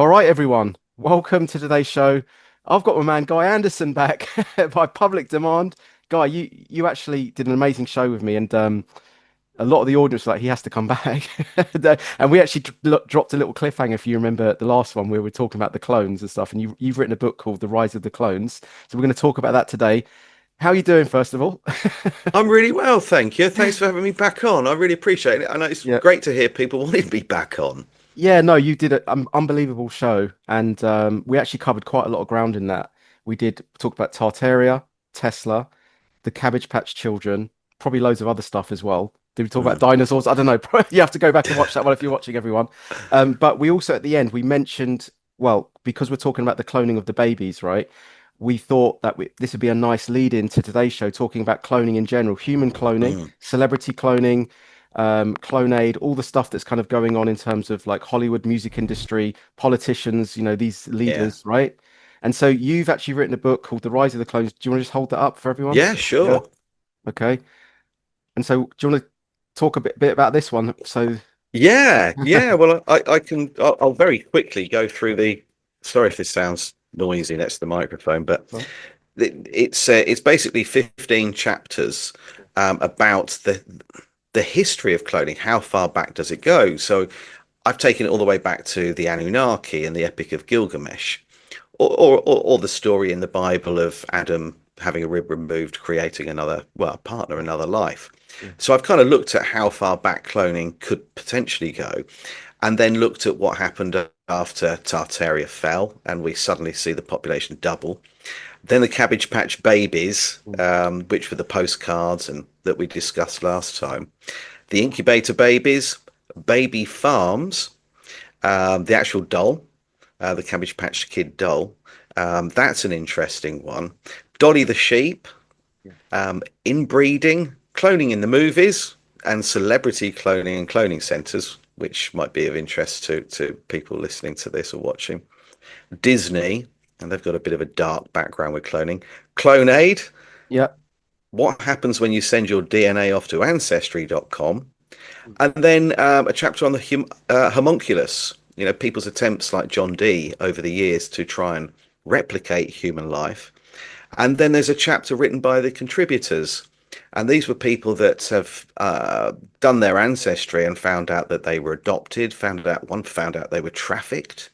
All right, everyone. Welcome to today's show. I've got my man Guy Anderson back by public demand. Guy, you actually did an amazing show with me, and a lot of the audience were like he has to come back. And we actually dropped a little cliffhanger. If you remember the last one, where we were talking about the clones and stuff, and you've written a book called The Rise of the Clones. So we're going to talk about that today. How are you doing, first of all? I'm really well, thank you. Thanks for having me back on. I really appreciate it. I know it's Yeah. great to hear people wanting me back on. Yeah, no, you did an unbelievable show, and we actually covered quite a lot of ground in that. We did talk about Tartaria, Tesla, the Cabbage Patch Children, probably loads of other stuff as well. Did we talk about Mm. dinosaurs? I don't know. You have to go back and watch that one if you're watching, everyone. But we also at the end we mentioned, well, because we're talking about the cloning of the babies, right? We thought that this would be a nice lead in to today's show, talking about cloning in general, human cloning, Mm. celebrity cloning, Clonade, all the stuff that's kind of going on in terms of like Hollywood music industry, politicians, these Yeah. leaders, right? And so you've actually written a book called The Rise of the Clones. Do you want to just hold that up for everyone? Yeah, Yeah. sure. Okay. And so do you want to talk a bit about this one? So Yeah. Well, I can. I'll very quickly go through the. Sorry if this sounds noisy next to the microphone, but Sorry. it's basically 15 chapters about the history of cloning. How far back does it go? So I've taken it all the way back to the Anunnaki and the Epic of Gilgamesh, or the story in the Bible of Adam having a rib removed, creating another, well, partner, another life. Yeah. So I've kind of looked at how far back cloning could potentially go, and then looked at what happened after Tartaria fell, and we suddenly see the population double. Then the Cabbage Patch Babies, Mm. which were the postcards and that we discussed last time. The incubator babies, baby farms, the actual doll, the Cabbage Patch Kid doll. That's an interesting one. Dolly the sheep, Yeah. inbreeding, cloning in the movies, and celebrity cloning and cloning centers, which might be of interest to people listening to this or watching. Disney, and they've got a bit of a dark background with cloning. Clonaid, Yeah. what happens when you send your DNA off to ancestry.com? And then a chapter on the homunculus, people's attempts like John Dee over the years to try and replicate human life. And then there's a chapter written by the contributors. And these were people that have done their ancestry and found out that they were adopted, one found out they were trafficked,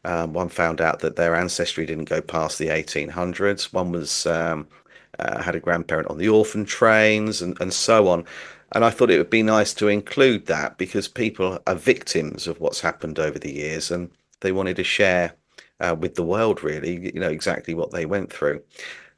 one found out that their ancestry didn't go past the 1800s. One was had a grandparent on the orphan trains and so on. And I thought it would be nice to include that because people are victims of what's happened over the years and they wanted to share with the world, really, exactly what they went through.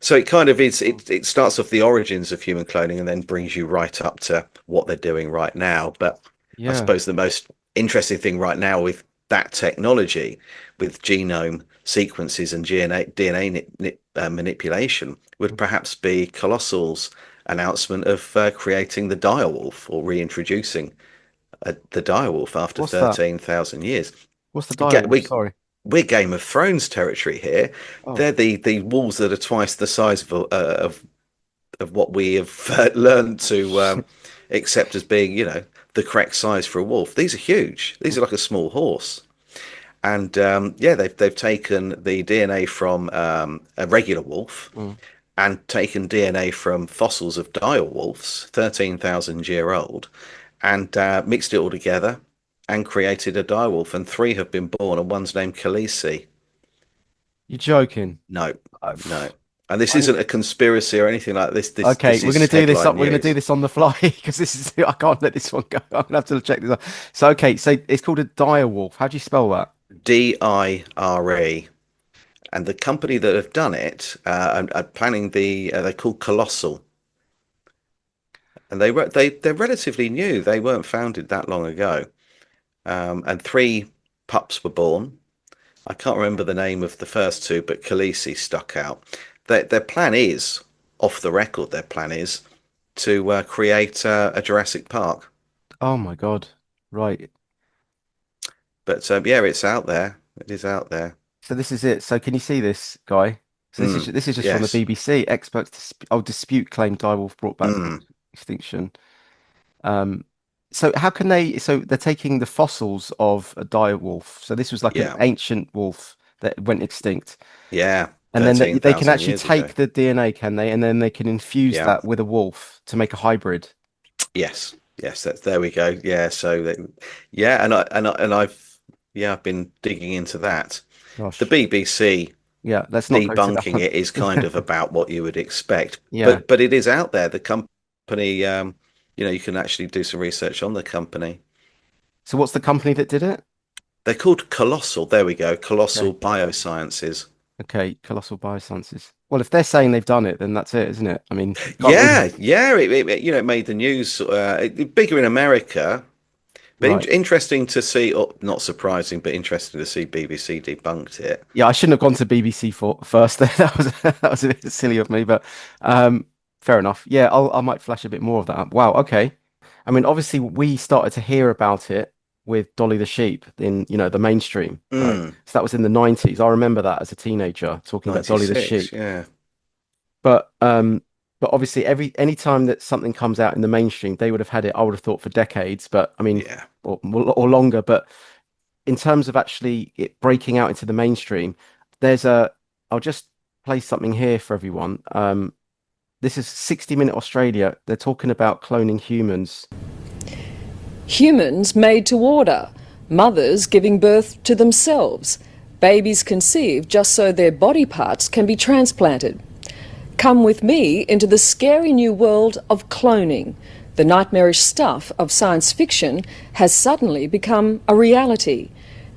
So it kind of is, it starts off the origins of human cloning and then brings you right up to what they're doing right now. But I Yeah. suppose the most interesting thing right now with that technology, with genome sequences and DNA manipulation, would perhaps be Colossal's announcement of creating the direwolf or reintroducing the direwolf after What's that? 13,000 years. What's the Get, direwolf? we, Sorry. we're Game of Thrones territory here. Oh, They're the wolves that are twice the size of what we have learned to accept as being, the correct size for a wolf. These are huge. These are like a small horse. And yeah, they've taken the DNA from a regular wolf mm. and taken DNA from fossils of dire wolves, 13,000 year old, and mixed it all together and created a dire wolf. And three have been born, and one's named Khaleesi. You're joking. No, I, no. And this I'm isn't a conspiracy or anything like this. This Okay, this we're gonna is do this up. headline We're gonna do news. this on the fly because this is I can't let this one go. I'm gonna have to check this out. So okay, so it's called a dire wolf. How do you spell that? Dire. And the company that have done it are planning they're called Colossal, and they're relatively new. They weren't founded that long ago, and three pups were born. I can't remember the name of the first two, but Khaleesi stuck out. Their plan is off the record. Their plan is to create a Jurassic Park. Oh my God. Right. But yeah, it's out there. It is out there. So this is it. So can you see this guy? So this is Mm, this is just from the yes. BBC. Experts dispute claim dire wolf brought back from Mm, extinction. Um, So how can they? So they're taking the fossils of a dire wolf. So this was like an Yeah, ancient wolf that went extinct, yeah, and then they can 13,000 actually years ago. take the DNA, can they? And then they can infuse Yeah, that with a wolf to make a hybrid. yes, yes, that's there we go. Yeah, so yeah, and I've yeah, I've been digging into that. The Gosh, BBC yeah. Let's not go to that debunking one. it is kind of about what you would expect, Yeah. but it is out there. The company, you can actually do some research on the company. So what's the company that did it? They're called Colossal. There we go, Okay. Colossal Biosciences. Okay, Colossal Biosciences. Well, if they're saying they've done it, then that's it, isn't it? I mean, can't really. Yeah, yeah, it made the news. Bigger in America, but Right. interesting to see. Or not surprising, but interesting to see BBC debunked it. Yeah, I shouldn't have gone to BBC for first. That was a bit silly of me, but um, fair enough. Yeah, I might flash a bit more of that. Wow. Okay. I mean, obviously, we started to hear about it with Dolly the sheep in, the mainstream, right? Mm, So that was in the 90s. I remember that as a teenager talking about Dolly the 96. sheep. Yeah, But obviously any time that something comes out in the mainstream, they would have had it, I would have thought, for decades, but I mean, yeah. or longer. But in terms of actually it breaking out into the mainstream, there's a I'll just play something here for everyone. This is 60 Minute Australia. They're talking about cloning humans. Humans made to order, mothers giving birth to themselves, babies conceived just so their body parts can be transplanted. Come with me into the scary new world of cloning. The nightmarish stuff of science fiction has suddenly become a reality.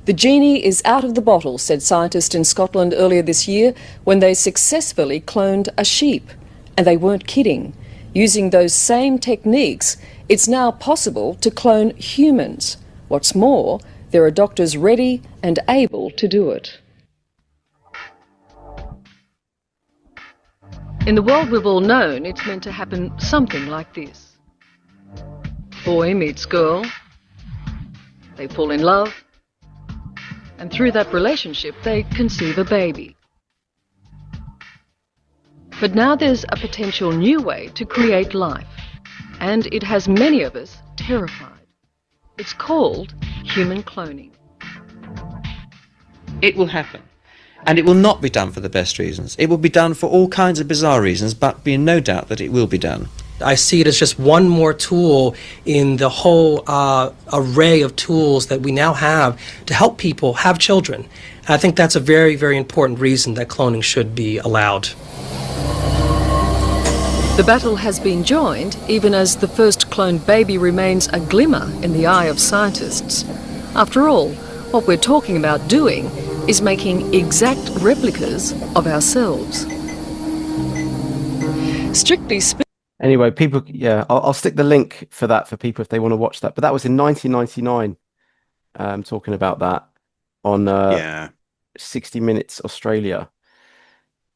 The genie is out of the bottle, said scientists in Scotland earlier this year when they successfully cloned a sheep. And they weren't kidding. Using those same techniques, it's now possible to clone humans. What's more, there are doctors ready and able to do it. In the world we've all known, it's meant to happen something like this. Boy meets girl, they fall in love, and through that relationship they conceive a baby. But now there's a potential new way to create life, and it has many of us terrified. It's called human cloning. It will happen. And it will not be done for the best reasons. It will be done for all kinds of bizarre reasons, but be in no doubt that it will be done. I see it as just one more tool in the whole array of tools that we now have to help people have children. I think that's a very, very important reason that cloning should be allowed. The battle has been joined, even as the first cloned baby remains a glimmer in the eye of scientists. After all, what we're talking about doing is making exact replicas of ourselves. Strictly speaking, Anyway, people, yeah, I'll stick the link for that for people if they want to watch that. But that was in 1999, talking about that on Yeah. 60 Minutes Australia.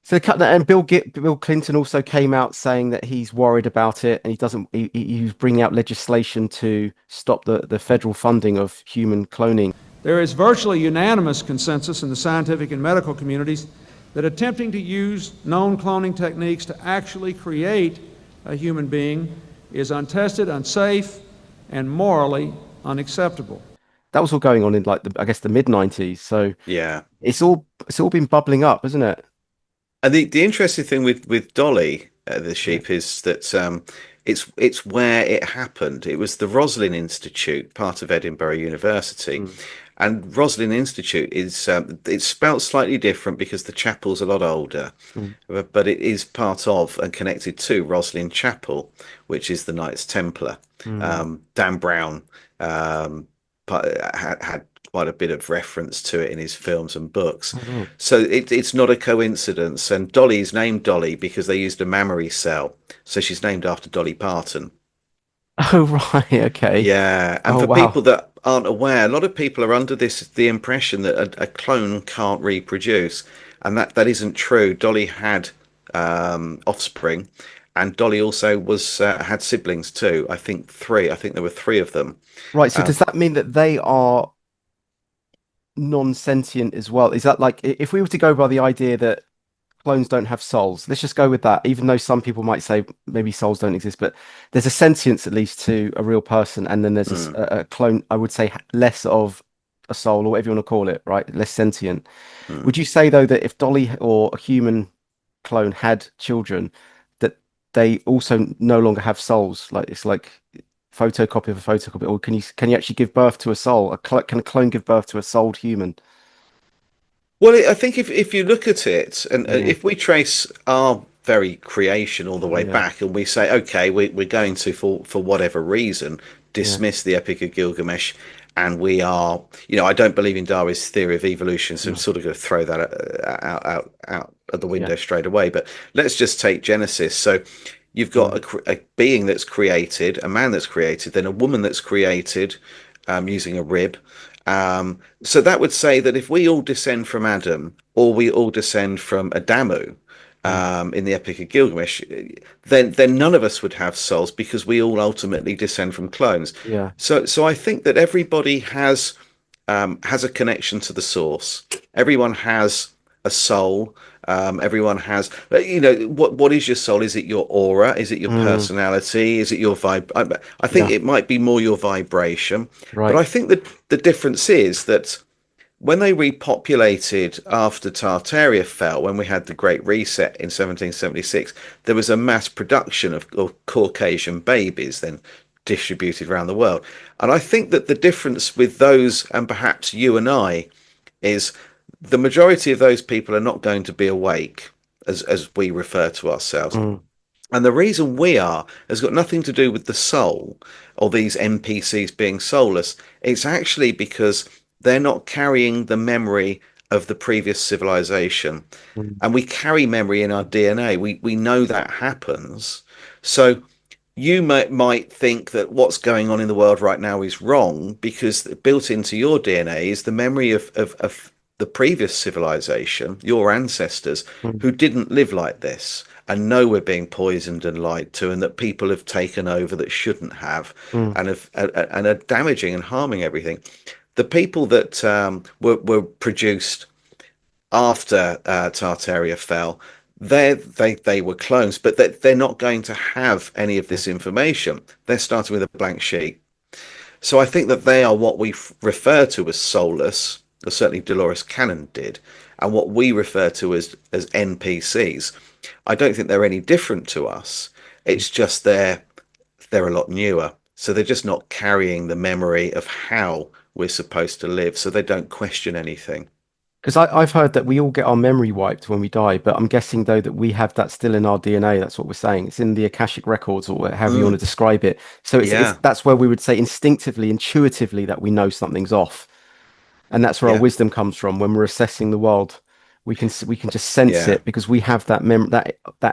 So and Bill Clinton also came out saying that he's worried about it and he doesn't. He was bringing out legislation to stop the federal funding of human cloning. There is virtually unanimous consensus in the scientific and medical communities that attempting to use known cloning techniques to actually create a human being is untested, unsafe, and morally unacceptable. That was all going on in like I guess the mid 90s. So Yeah. it's all been bubbling up, isn't it? And the interesting thing with Dolly, the Yeah. sheep, is that it's where it happened. It was the Roslin Institute, part of Edinburgh University, Mm, and Roslin Institute is it's spelt slightly different because the chapel's a lot older, mm, but it is part of and connected to Roslin Chapel, which is the Knights Templar. mm. Dan Brown had quite a bit of reference to it in his films and books. Oh, right. So it's not a coincidence. And Dolly's named Dolly because they used a mammary cell. So she's named after Dolly Parton. Oh, right. Okay. Yeah. And Oh, for wow. people that aren't aware, a lot of people are under the impression that a clone can't reproduce. And that isn't true. Dolly had offspring. And Dolly also had siblings too. I think three. I think there were three of them. Right. So Um, does that mean that they are non-sentient as well? Is that like if we were to go by the idea that clones don't have souls. Let's just go with that, even though some people might say maybe souls don't exist, but there's a sentience at least to a real person, and then there's Mm, a clone, I would say less of a soul or whatever you want to call it, right? Less sentient. mm. Would you say though that if Dolly or a human clone had children, that they also no longer have souls? Like it's like photocopy of a photocopy, or can you actually give birth to a soul? Can a clone give birth to a souled human? Well, I think if you look at it, and Mm, if we trace our very creation all the way yeah, back, and we say, okay, we're going to, for whatever reason, yeah, dismiss the Epic of Gilgamesh, and we are, I don't believe in Darwin's theory of evolution, so I'm no, sort of going to throw that out of the yeah, window straight away. But let's just take Genesis. So you've got mm, a being that's created, a man that's created, then a woman that's created using a rib. So that would say that if we all descend from Adam, or we all descend from Adamu, mm, in the Epic of Gilgamesh, then none of us would have souls because we all ultimately descend from clones. yeah, So I think that everybody has a connection to the source. Everyone has a soul. Everyone has, what is your soul? Is it your aura? Is it your mm, personality? Is it your vibe? I think yeah, it might be more your vibration. But right, I think that the difference is that when they repopulated after Tartaria fell, when we had the Great Reset in 1776, there was a mass production of Caucasian babies then distributed around the world. And I think that the difference with those and perhaps you and I is the majority of those people are not going to be awake as we refer to ourselves. mm, And the reason we are has got nothing to do with the soul or these NPCs being soulless. It's actually because they're not carrying the memory of the previous civilization. mm, And we carry memory in our DNA. We know that happens. So you might think that what's going on in the world right now is wrong because built into your DNA is the memory of the previous civilization, your ancestors, mm, who didn't live like this and know we're being poisoned and lied to, and that people have taken over that shouldn't have, mm, and are damaging and harming everything. The people that were produced after Tartaria fell, they were clones, but they're not going to have any of yeah. this information. They're starting with a blank sheet. So I think that they are what we refer to as soulless, or certainly Dolores Cannon did, and what we refer to as NPCs. I don't think they're any different to us. It's just they're a lot newer. So they're just not carrying the memory of how we're supposed to live. So they don't question anything. Because I've heard that we all get our memory wiped when we die, but I'm guessing though that we have that still in our DNA. That's what we're saying. It's in the Akashic records or however you want to Mm, describe it. So it's yeah, that's where we would say instinctively, intuitively that we know something's off. And that's where our yeah, wisdom comes from when we're assessing the world. We can just sense yeah. it because we have that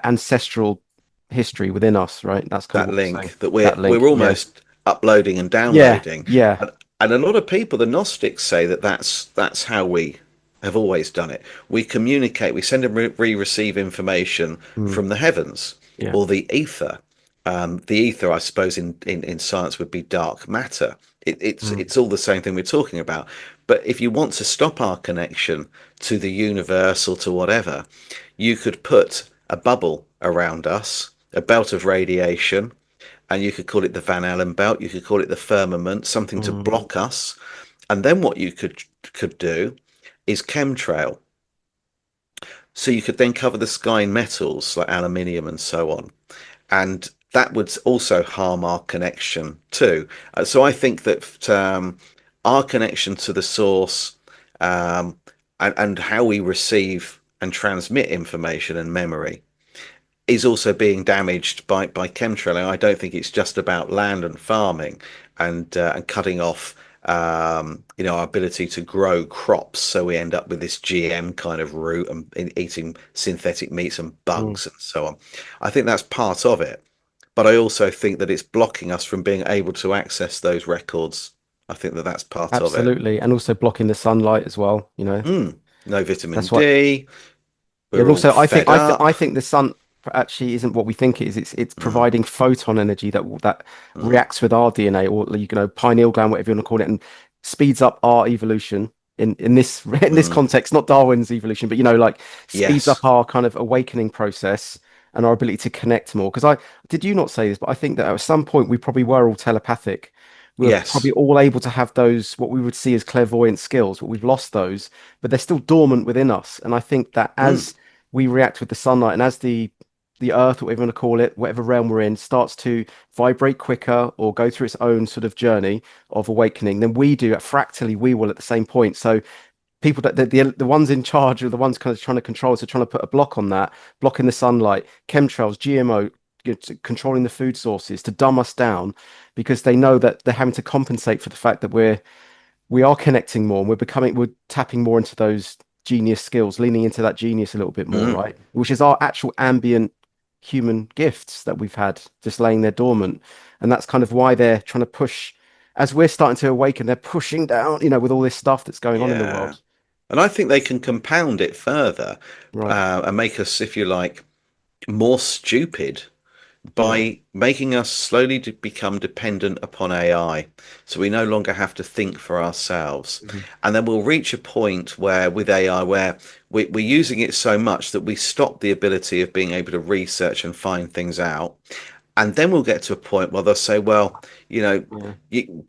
ancestral history within us, right? That's kind of That what we're saying. link that That we're link. Yeah. almost uploading and Yeah. downloading, Yeah. and a lot of people, the Gnostics, say that that's how we have always done it. We communicate, we send and receive information Mm, from the heavens yeah. or the ether. The ether, I suppose, in science would be dark matter. Mm, It's all the same thing we're talking about. But if you want to stop our connection to the universe or to whatever, you could put a bubble around us, a belt of radiation, and you could call it the Van Allen belt, you could call it the firmament, something to mm, block us. And then what you could do is chemtrail. So you could then cover the sky in metals like aluminium and so on. And that would also harm our connection too. So I think that our connection to the source, um, and how we receive and transmit information and memory is also being damaged by chemtrailing. I don't think it's just about land and farming and cutting off our ability to grow crops, so we end up with this GM kind of route and eating synthetic meats and mm. bugs and so on. I think that's part of it, but I also think that it's blocking us from being able to access those records. I think that that's part of it. Absolutely. And also blocking the sunlight as well, you know. No vitamin That's what. D. Yeah, and We're all also fed I up. think the sun actually isn't what we think it is. It's Mm, providing photon energy that mm, reacts with our DNA or pineal gland, whatever you want to call it, and speeds up our evolution. in this in this context, not Darwin's evolution, but like speeds up Yes. our kind of awakening process and our ability to connect more. Because I did you not say this, but I think that at some point we probably were all telepathic. We were Yes. probably all able to have those what we would see as clairvoyant skills, but we've lost those, but they're still dormant within us. And I think that Mm. as we react with the sunlight and as the earth, whatever you want to call it, whatever realm we're in, starts to vibrate quicker or go through its own sort of journey of awakening, then we do, fractally, we will at the same point. So people that the ones in charge are the ones kind of trying to control, so trying to put a block on that, blocking the sunlight, chemtrails, GMO, controlling the food sources to dumb us down because they know that they're having to compensate for the fact that we are connecting more and we're tapping more into those genius skills, leaning into that genius a little bit more, Mm. right? Which is our actual ambient human gifts that we've had just laying there dormant. And that's kind of why they're trying to push, as we're starting to awaken, they're pushing down, with all this stuff that's going on in the Yeah. world. And I think they can compound it further, Right. and make us, if you like, more stupid Yeah. by making us slowly become dependent upon AI. So we no longer have to think for ourselves. Mhm. And then we'll reach a point where with AI, where we're using it so much that we stop the ability of being able to research and find things out. And then we'll get to a point where they'll say, well, Yeah.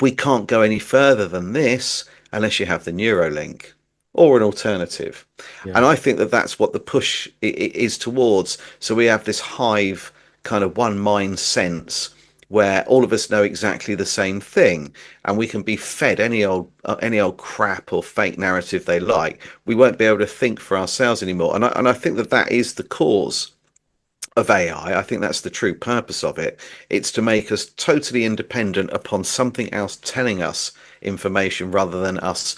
we can't go any further than this unless you have the Neuralink or an alternative. Yeah. And I think that that's what the push is towards. So we have this hive kind of one mind sense where all of us know exactly the same thing, and we can be fed any old crap or fake narrative they like. We won't be able to think for ourselves anymore. And I think that that is the cause of AI. I think that's the true purpose of it. It's to make us totally independent upon something else telling us information rather than us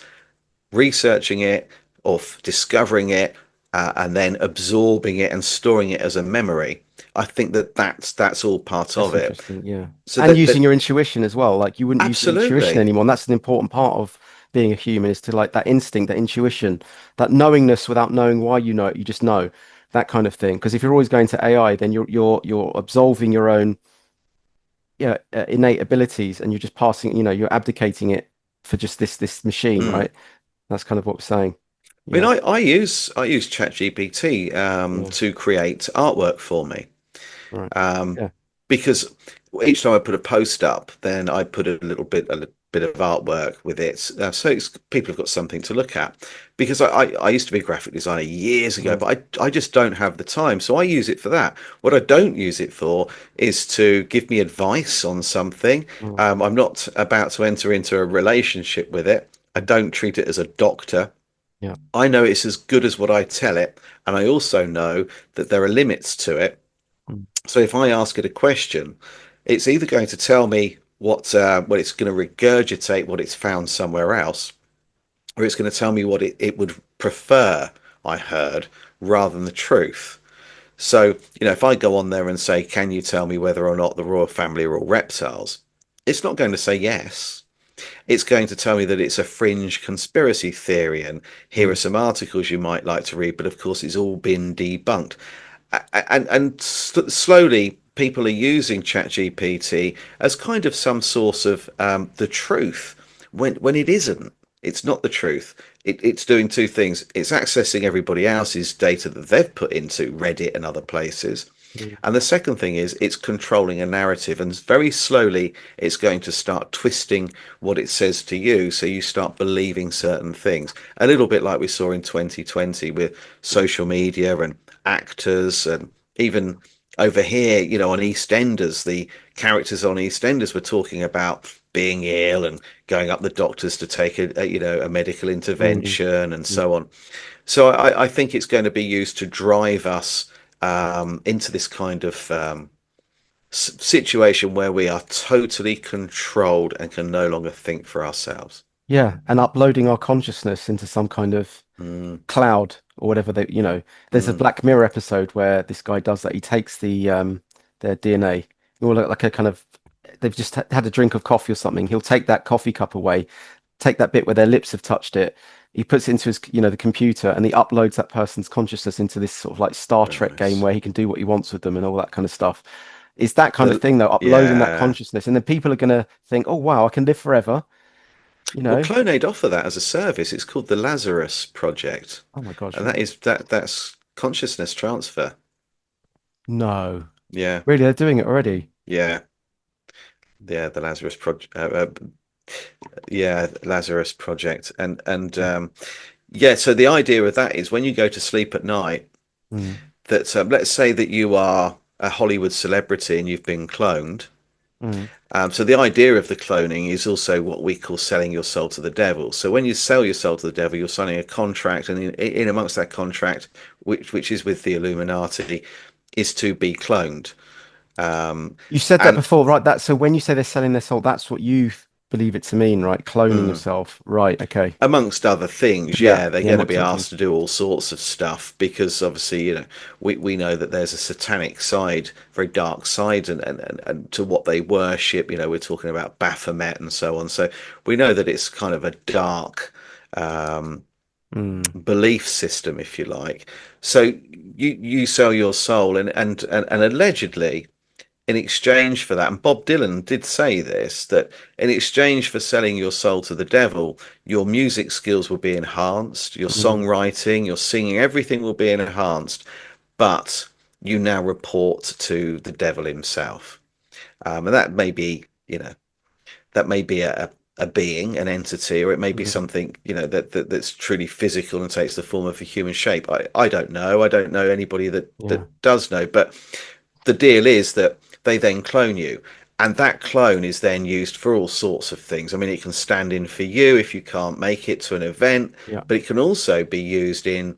researching it or discovering it, and then absorbing it and storing it as a memory. I think that that's all part That's of it. interesting. Yeah. So And that using your intuition as well. Like you wouldn't use your intuition absolutely. anymore. And that's an important part of being a human is to like that instinct, that intuition, that knowingness without knowing why you know it. You just know that kind of thing. Because if you're always going to AI, then you're absolving your own innate abilities and you're just passing, you're abdicating it for just this machine, Mm. right? That's kind of what we're saying. I mean, Yeah. I use ChatGPT Yeah. to create artwork for me, Right. um, Yeah. because each time I put a post up, then I put a little bit of artwork with it, so people have got something to look at. Because I used to be a graphic designer years ago, Mm, but I just don't have the time, so I use it for that. What I don't use it for is to give me advice on something. mm, I'm not about to enter into a relationship with it. I don't treat it as a doctor. yeah. I know it's as good as what I tell it, and I also know that there are limits to it. Mm, So if I ask it a question, it's either going to tell me what it's going to regurgitate what it's found somewhere else, or it's going to tell me what it would prefer I heard rather than the truth. So, if I go on there and say, can you tell me whether or not the royal family are all reptiles? It's not going to say yes. It's going to tell me that it's a fringe conspiracy theory, and here are mm, some articles you might like to read, but of course it's all been debunked. And slowly people are using ChatGPT as kind of some source of the truth when it isn't. It's not the truth. It's doing two things. It's accessing everybody else's data that they've put into Reddit and other places. mm, And the second thing is it's controlling a narrative, and very slowly it's going to start twisting what it says to you, so you start believing certain things. A little bit like we saw in 2020 with social media and actors, and even over here, on EastEnders, the characters on EastEnders were talking about being ill and going up the doctors to take a medical mm, intervention and mm. so on. So I think it's going to be used to drive us into this kind of situation where we are totally controlled and can no longer think for ourselves. Yeah. And uploading our consciousness into some kind of Mm, cloud or whatever there's a mm, Black Mirror episode where this guy does that. He takes their DNA or like a kind of they've just had a drink of coffee or something. He'll take that coffee cup away, take that bit where their lips have touched it. He puts it into his the computer and he uploads that person's consciousness into this sort of like Star very Trek game nice. where he can do what he wants with them and all that kind of stuff. It's that kind of The thing though, uploading that yeah. consciousness and then people are going to think, oh wow, I can live forever. You Well, know? Clonaid offer that as a service. It's called the Lazarus Project, Oh my gosh, and really? that's consciousness transfer. No. Yeah, Really, they're doing it already. yeah, yeah. The Lazarus Project. Yeah, Lazarus Project, and yeah. So the idea of that is when you go to sleep at night, Mm, that let's say that you are a Hollywood celebrity and you've been cloned. mm, So the idea of the cloning is also what we call selling your soul to the devil. So when you sell your soul to the devil, you're signing a contract, and in amongst that contract, which is with the Illuminati, is to be cloned. Um, You said that and before, right? That so when you say they're selling their soul, that's what you believe it to mean, right? Cloning mm, yourself, right? Okay. amongst other things, Yeah, yeah, they're yeah, going to amongst be other asked things. to do all sorts of stuff because obviously, we know that there's a satanic side, very dark side, and to what they worship. We're talking about Baphomet and so on. So we know that it's kind of a dark um, Mm, belief system, if you like. So you sell your soul, and allegedly, in exchange for that, and Bob Dylan did say this, that in exchange for selling your soul to the devil, your music skills will be enhanced, your mm, songwriting, your singing, everything will be enhanced, but you now report to the devil himself. And that may be, that may be a being, an entity, or it may be mm, something, that's truly physical and takes the form of a human shape. I don't know. I don't know anybody yeah. that does know, but the deal is that they then clone you, and that clone is then used for all sorts of things. I mean, it can stand in for you if you can't make it to an event, Yeah. but it can also be used in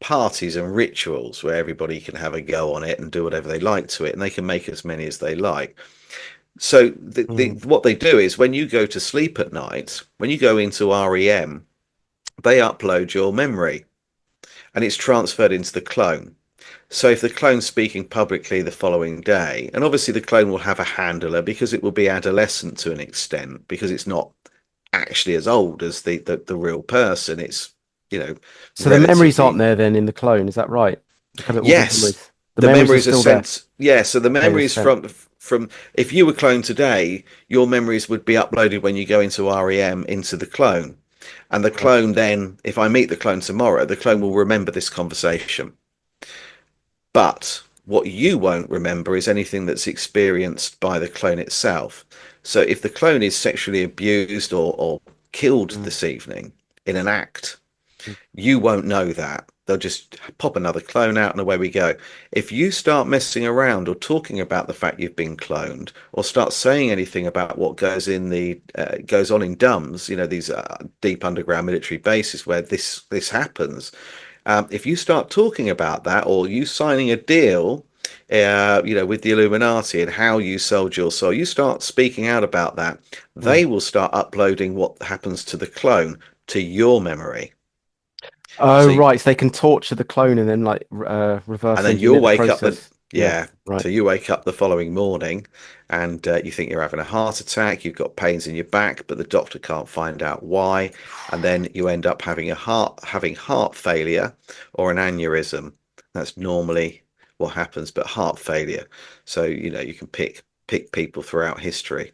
parties and rituals where everybody can have a go on it and do whatever they like to it, and they can make as many as they like. So Mm, what they do is when you go to sleep at night, when you go into REM, they upload your memory and it's transferred into the clone. So if the clone's speaking publicly the following day, and obviously the clone will have a handler because it will be adolescent to an extent, because it's not actually as old as the real person. It's, you know, so the memories aren't relatively. there then in the clone, is that right? The kind of all the Yes, memories. The the memories are memories are still there. sent. Yeah, so the Okay, they're memories sent. from if you were cloned today, your memories would be uploaded when you go into REM into the clone. And the Right. clone then, if I meet the clone tomorrow, the clone will remember this conversation. But what you won't remember is anything that's experienced by the clone itself. So if the clone is sexually abused or killed Mm, this evening in an act, mm, you won't know that. They'll just pop another clone out and away we go. If you start messing around or talking about the fact you've been cloned, or start saying anything about what goes on in DUMBs, these deep underground military bases where this happens, if you start talking about that, or you signing a deal, with the Illuminati and how you sold your soul, you start speaking out about that, mm. they will start uploading what happens to the clone to your memory. Oh, So, right. So they can torture the clone and then like and reverse then you'll engineer the wake up process. Yeah. so Right. you wake up the following morning, and you think you're having a heart attack, you've got pains in your back, but the doctor can't find out why, and then you end up having heart failure or an aneurysm. That's normally what happens, but heart failure. So you can pick people throughout history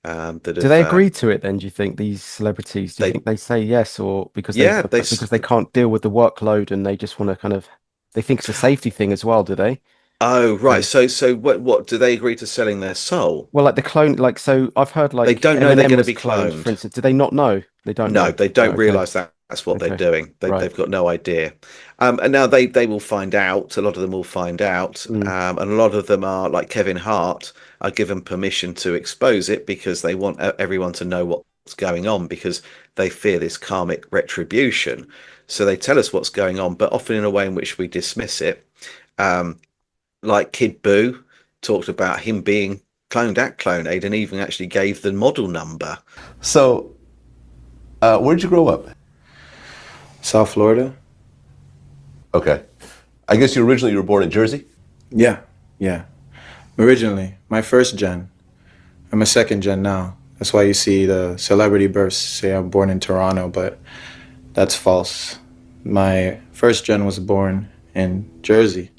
that Do they have agree to it then, do you think, these celebrities? Do you they think they say yes or because they yeah they because they can't deal with the workload and they just want to kind of they think it's a safety thing as well, do they? Oh, right. Um, So what do they agree to selling their soul? well, like the clone, like so I've heard They like don't know they're Eminem going to was be cloned, for cloned. instance. Do they not know? They don't No, know. they Right, don't okay. realize that's what they're Okay. doing. Right. They've got no idea. And now they will find out. A lot of them will find out. Mm, And a lot of them are like Kevin Hart are given permission to expose it because they want everyone to know what's going on because they fear this karmic retribution. So they tell us what's going on, but often in a way in which we dismiss it. Um, like Kid Boo talked about him being cloned at Clonaid and even actually gave the model number. So, where'd you grow up? South Florida? Okay. I guess you were born in Jersey? Yeah, yeah. Originally, my first gen. I'm a second gen now. That's why you see the celebrity bursts say I'm born in Toronto, but that's false. My first gen was born in Jersey.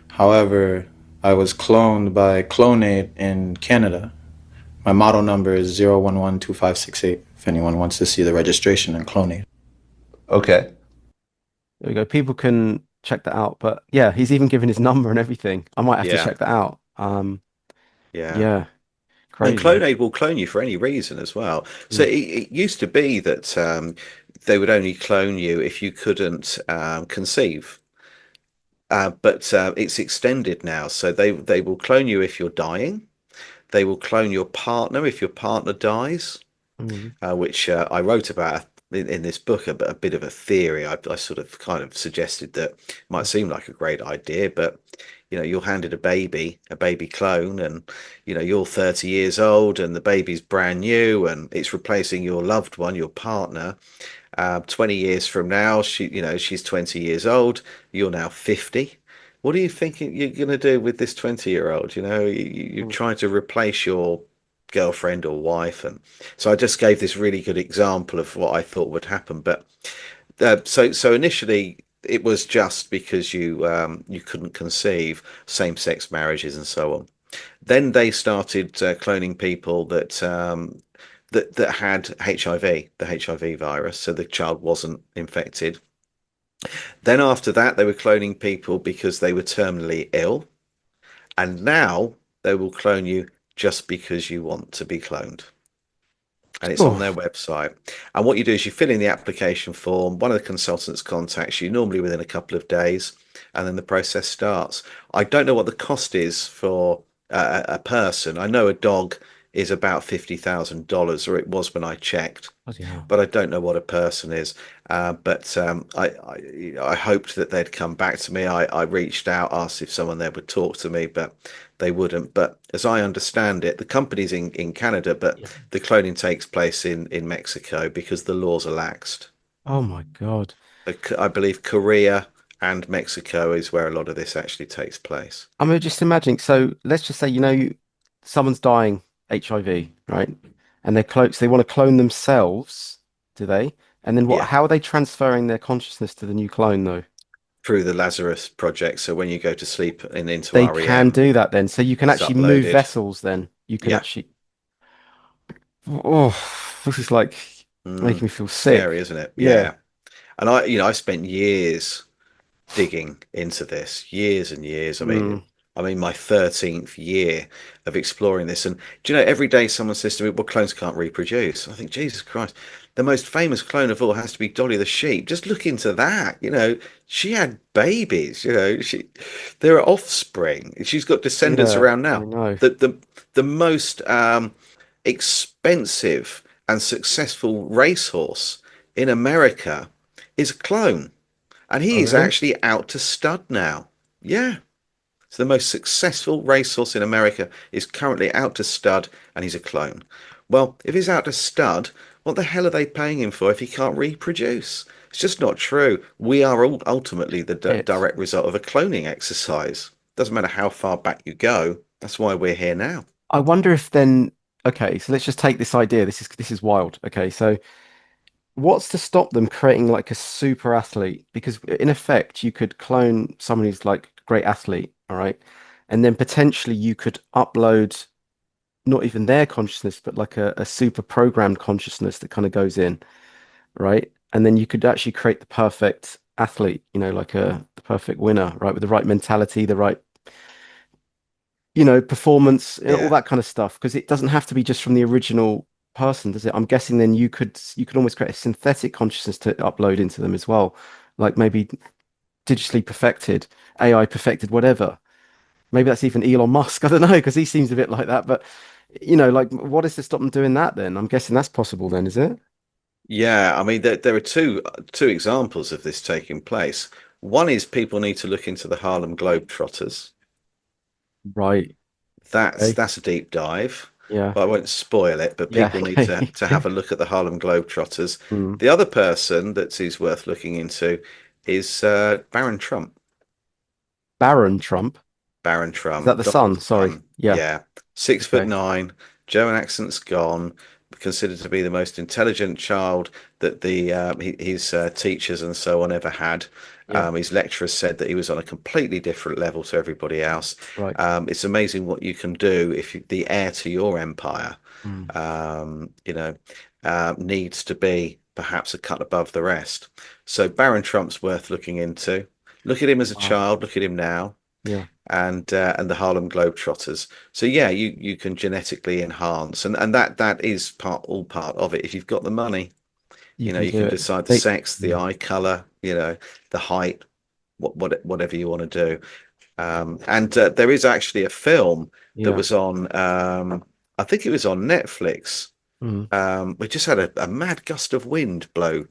However, I was cloned by Clonaid in Canada. My model number is 0112568 if anyone wants to see the registration and cloning. Okay. There we go. People can check that out. But yeah, he's even given his number and everything. I might have to Yeah, check that out. yeah. Yeah, And crazy. Clonaid will clone you for any reason as well. So Mm. it used to be that they would only clone you if you couldn't conceive. But it's extended now. So they will clone you if you're dying. They will clone your partner if your partner dies, Mm. which I wrote about in this book, a bit of a theory. I sort of kind of suggested that it might seem like a great idea, but you're handed a baby clone, and you're 30 years old, and the baby's brand new, and it's replacing your loved one, your partner. 20 years from now, she's 20 years old. You're now 50. What are you thinking you're going to do with this 20-year-old? You're Mm. trying to replace your girlfriend or wife. And so I just gave this really good example of what I thought would happen. But so initially it was just because you couldn't conceive, same-sex marriages and so on. Then they started cloning people that had HIV, the HIV virus, so the child wasn't infected. Then after that, they were cloning people because they were terminally ill, and now they will clone you just because you want to be cloned. And it's on Oh, their website. And what you do is you fill in the application form. One of the consultants contacts you, normally within a couple of days, and then the process starts. I don't know what the cost is for a person. I know a dog is about $50,000, or it was when I checked, bloody hell. but I don't know what a person is. But I hoped that they'd come back to me. I reached out, asked if someone there would talk to me, but they wouldn't. But as I understand it, the company's in Canada, but Yeah. the cloning takes place in Mexico because the laws are laxed. Oh my God. I believe Korea and Mexico is where a lot of this actually takes place. I mean, just imagining. So let's just say, someone's dying HIV, right? And they want to clone themselves, do they? And then what? Yeah, How are they transferring their consciousness to the new clone, though? through the Lazarus Project. So when you go to sleep and into They can REM, do that then. So you can it's actually move uploaded. vessels then. You can Yeah. actually. Oh, this is like making Mm. me feel Scary, sick. isn't it? Yeah. Yeah. And I spent years digging into this, years and years. Mm, I mean, my 13th year of exploring this. And do every day someone says to me, well, clones can't reproduce. I think, Jesus Christ, the most famous clone of all has to be Dolly the sheep. Just look into that. She had babies, there are offspring. She's got descendants yeah, around I now. know. The most expensive and successful racehorse in America is a clone. And Oh, he is really? actually out to stud now. Yeah. So the most successful racehorse in America is currently out to stud, and he's a clone. Well, if he's out to stud, what the hell are they paying him for if he can't reproduce? It's just not true. We are all ultimately the It. direct result of a cloning exercise. Doesn't matter how far back you go. That's why we're here now. I wonder if then. Okay, so let's just take this idea. This is wild. Okay, so what's to stop them creating like a super athlete? Because in effect, you could clone someone who's like a great athlete, all right, and then potentially you could upload not even their consciousness, but like a super programmed consciousness that kind of goes in, right? And then you could actually create the perfect athlete, like the perfect winner, right? With the right mentality, the right, performance, all Yeah. that kind of stuff. Because it doesn't have to be just from the original person, does it? I'm guessing then you could almost create a synthetic consciousness to upload into them as well, like maybe digitally perfected, AI perfected, whatever. Maybe that's even Elon Musk. I don't know, because he seems a bit like that. But like, what is to stop them doing that then? I'm guessing that's possible then, is it? Yeah, I mean there are two examples of this taking place. One is people need to look into the Harlem Globetrotters. Right. That's Okay. that's a deep dive, Yeah. but I won't spoil it. But Yeah. people need Okay. to have a look at the Harlem Globetrotters. Hmm. The other person that is worth looking into is Baron Trump. Baron Trump. Baron Is that Trump, the son? Donald Sorry. Trump. Yeah. Yeah, 6 foot Okay. nine, German accent's gone. Considered to be the most intelligent child that his teachers and so on ever had. Yeah. His lecturers said that he was on a completely different level to everybody else. Right. It's amazing what you can do if you're the heir to your empire. Hmm. Um, you know, needs to be perhaps a cut above the rest. So Baron Trump's worth looking into. Look at him as a Wow. child. Look at him now, Yeah. and the Harlem Globetrotters. So yeah, you can genetically enhance, and that is all part of it. If you've got the money, You can you do can it. decide the They, sex, the yeah. eye color, the height, whatever you want to do. And there is actually a film that Yeah. was on, I think it was on Netflix. Mm. We just had a mad gust of wind blow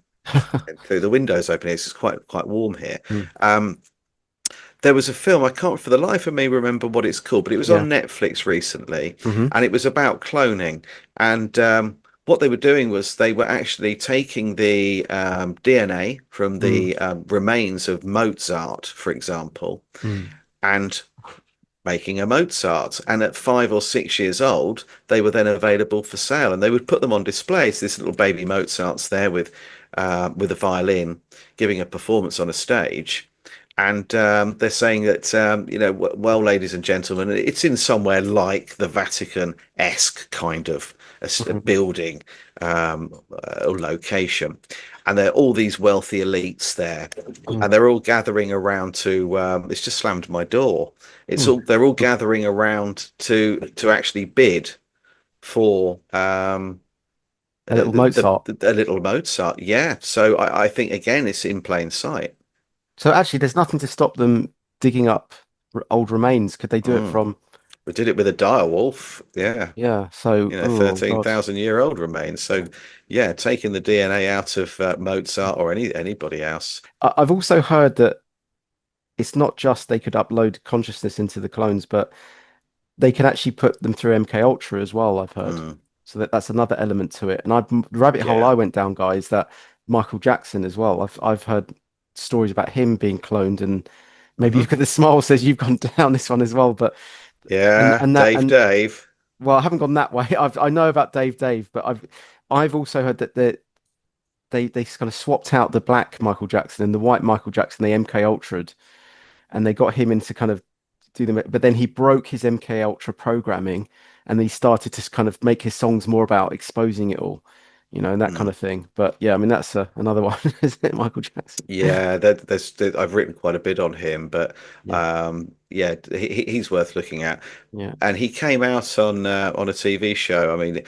through the windows open. It's quite warm here. Mm. There was a film, I can't for the life of me remember what it's called, but it was Yeah. on Netflix recently, Hmm. and it was about cloning. And what they were doing was they were actually taking the DNA from Mm. the remains of Mozart, for example, Mm. and making a Mozart. And at 5 or 6 years old, they were then available for sale, and they would put them on display. So this little baby Mozart's there with a violin, giving a performance on a stage. And they're saying that, well, ladies and gentlemen, it's in somewhere like the Vatican-esque kind of a building or location. And there are all these wealthy elites there, Mm. and they're all gathering around to. It's just slammed my door. Mm. They're all gathering around to actually bid for A little Mozart. a little Mozart. Yeah. So I think again, it's in plain sight. So actually, there's nothing to stop them digging up old remains. Could they do it Mm. from? We did it with a dire wolf. Yeah. Yeah. So, oh God. 13,000-year-old remains. So, yeah, taking the DNA out of Mozart or anybody else. I've also heard that it's not just they could upload consciousness into the clones, but they can actually put them through MK Ultra as well, I've heard. Mm. So that's another element to it. And the rabbit hole Yeah. I went down, guys, that Michael Jackson as well. I've heard stories about him being cloned, and maybe Hmm. you've got the smile says you've gone down this one as well. But Yeah. and that and Dave. well, I haven't gone that way. I know about Dave, but I've also heard that they kind of swapped out the black Michael Jackson and the white Michael Jackson. They MK Ultra'd, and they got him in to kind of do them. But then he broke his MK Ultra programming, and he started to kind of make his songs more about exposing it all, and that kind Mm. of thing. But yeah, I mean that's another one, isn't it, Michael Jackson? Yeah, I've written quite a bit on him, but Yeah, yeah, he's worth looking at. yeah. And he came out on a TV show. I mean,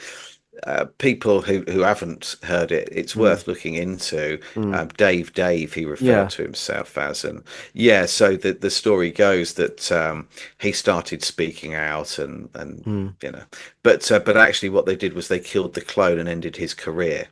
people who haven't heard it, it's Mm, worth looking into. mm, Dave, he referred yeah. to himself as, and yeah. So the story goes that he started speaking out, and Mm, but actually, what they did was they killed the clone and ended his career.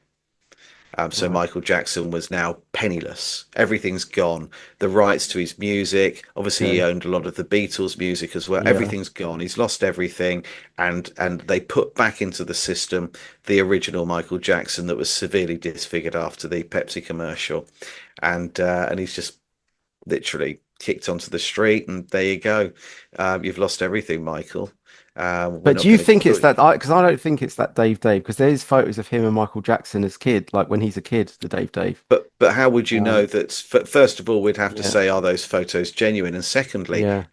So right. Michael Jackson was now penniless. Everything's gone. The rights to his music, obviously he Okay. owned a lot of the Beatles music as well. Yeah. Everything's gone. He's lost everything, and they put back into the system the original Michael Jackson that was severely disfigured after the Pepsi commercial, and he's just literally kicked onto the street, and there you go. You've lost everything, Michael. We're But not do you going to think it's put. that? Because I don't think it's that Dave, because there's photos of him and Michael Jackson as kid, like when he's a kid, the Dave. But how would you know Um, that? First of all, we'd have to yeah, say, are those photos genuine? And secondly, yeah,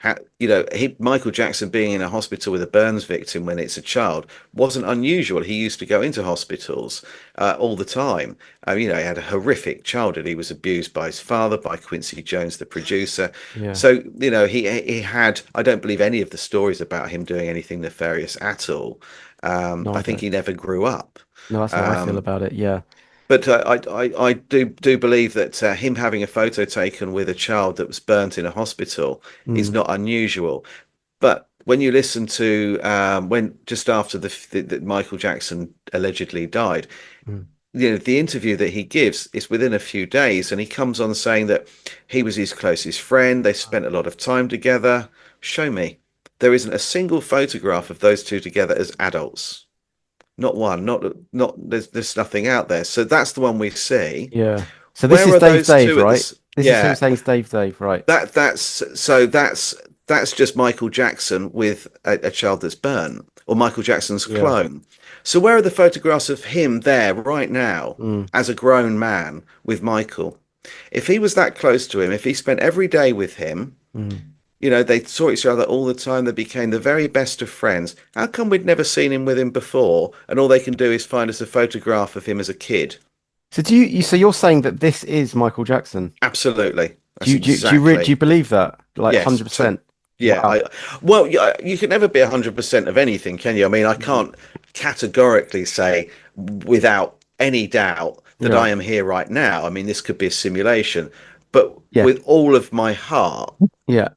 Michael Jackson being in a hospital with a burns victim when it's a child wasn't unusual. He used to go into hospitals all the time. He had a horrific childhood. He was abused by his father, by Quincy Jones, the producer. yeah. So he had. I don't believe any of the stories about him doing anything nefarious at all. No, I I think don't. he never grew up. No, that's how I feel Um, about it. Yeah. but I do believe that him having a photo taken with a child that was burnt in a hospital is Mm, not unusual. But when you listen to when just after that Michael Jackson allegedly died, mm, the interview that he gives is within a few days, and he comes on saying that he was his closest friend. They spent a lot of time together. Show me. There isn't a single photograph of those two together as adults. Not one. Not. There's nothing out there. So that's the one we see. yeah. So this Where is are Dave, those two at right? this? This is him Yeah, saying it's Dave, right? that's just Michael Jackson with a child that's burnt, or Michael Jackson's Yeah. clone. So where are the photographs of him there right now Mm, as a grown man with Michael? If he was that close to him, if he spent every day with him, mm, You know, they saw each other all the time. They became the very best of friends. How come we'd never seen him with him before, and all they can do is find us a photograph of him as a kid? So do so you're saying that this is Michael Jackson? Absolutely. Do That's you do exactly. you believe that? Like Yes. So, 100%? yeah, Wow. well, you can never be 100% of anything, can you? I mean, I can't categorically say without any doubt that Yeah. I am here right now. I mean, this could be a simulation, but Yeah. with all of my heart, Yeah.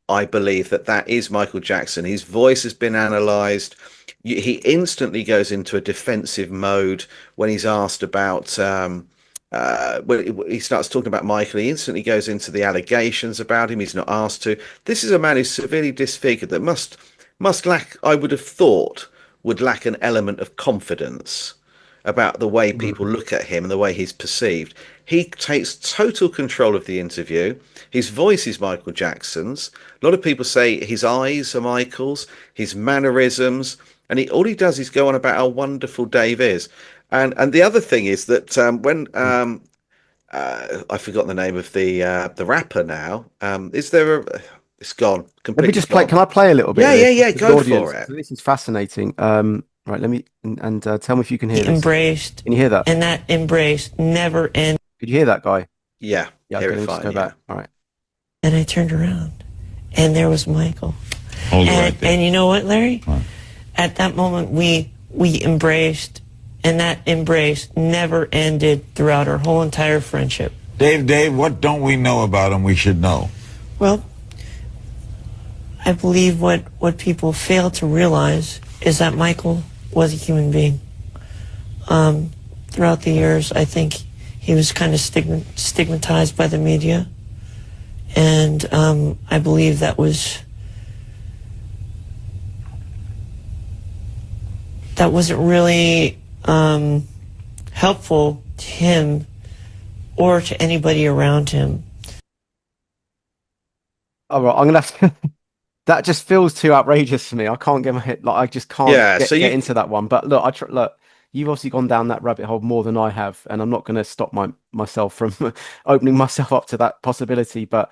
I believe that that is Michael Jackson. His voice has been analyzed. He instantly goes into a defensive mode when he's asked about when he starts talking about Michael. He instantly goes into the allegations about him. He's not asked to. This is a man who's severely disfigured that must lack, I would have thought, would lack an element of confidence about the way people Mm. look at him and the way he's perceived. He takes total control of the interview. His voice is Michael Jackson's. A lot of people say his eyes are Michael's, his mannerisms, and all he does is go on about how wonderful Dave is. And the other thing is that when I've forgotten the name of the rapper now. Is there a? It's gone, Let me completely just play. gone. Can I play a little bit Yeah, of yeah, this yeah. just for the Go for audience? it. So this is fascinating. Right. Let me tell me if you can hear He this. embraced, Can you hear that? and that embrace never ended. Could you hear that guy? Yeah, Yeah. hear Okay. it Let me just fine. go Yeah. back. All right. And I turned around, and there was Michael. Hold it right there. And you know what, Larry? What? At that moment, we embraced, and that embrace never ended throughout our whole entire friendship. Dave, what don't we know about him we should know? Well, I believe what people fail to realize is that Michael was a human being. Throughout the years, I think he was kind of stigmatized by the media, and I believe that wasn't really helpful to him or to anybody around him. All right. I'm gonna have to. That just feels too outrageous for me. I can't get my head. Like I just can't Yeah. So get you. into that one. But look, look. You've obviously gone down that rabbit hole more than I have, and I'm not going to stop myself from opening myself up to that possibility. But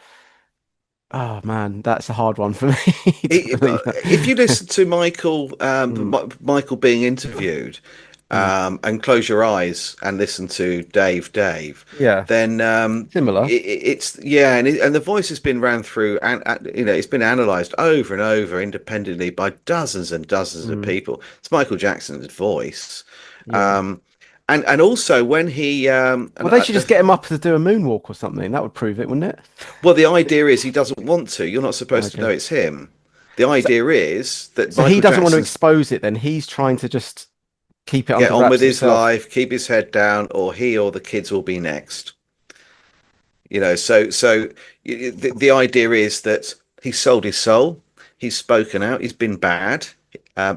oh man, that's a hard one for me to believe If you that. listen to Michael, Mm, Michael being interviewed, mm. and close your eyes and listen to Dave, Yeah, then similar. it's yeah, and the voice has been ran through, and it's been analysed over and over independently by dozens and dozens of Mm, people. It's Michael Jackson's voice, yeah. um, and also when he Well, they should just get him up to do a moonwalk or something. That would prove it, wouldn't it? well, the idea is he doesn't want to. You're not supposed to know Okay. it's him. The So, idea is that so he Michael doesn't want to Jackson's expose it then. He's trying to just keep it get under on with wraps his himself. life, keep his head down, or he or the kids will be next. You know, so the idea is that he sold his soul, he's spoken out, he's been bad,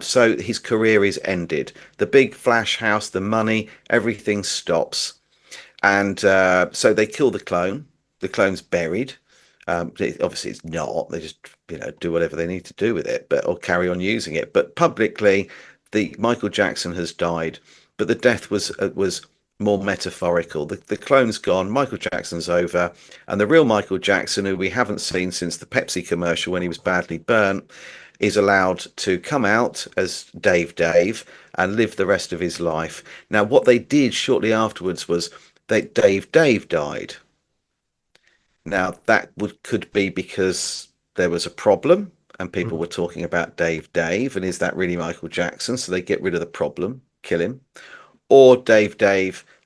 so his career is ended. The big flash house, the money, everything stops, and so they kill the clone. The clone's buried. Obviously, it's not. They just do whatever they need to do with it, but or carry on using it. But publicly, the Michael Jackson has died, but the death was more metaphorical. The clone's gone, Michael Jackson's over, and the real Michael Jackson, who we haven't seen since the Pepsi commercial when he was badly burnt, is allowed to come out as Dave and live the rest of his life. Now, what they did shortly afterwards was Dave died. Now, that could be because there was a problem and people Mm. were talking about Dave, and is that really Michael Jackson? So they get rid of the problem, kill him. Or Dave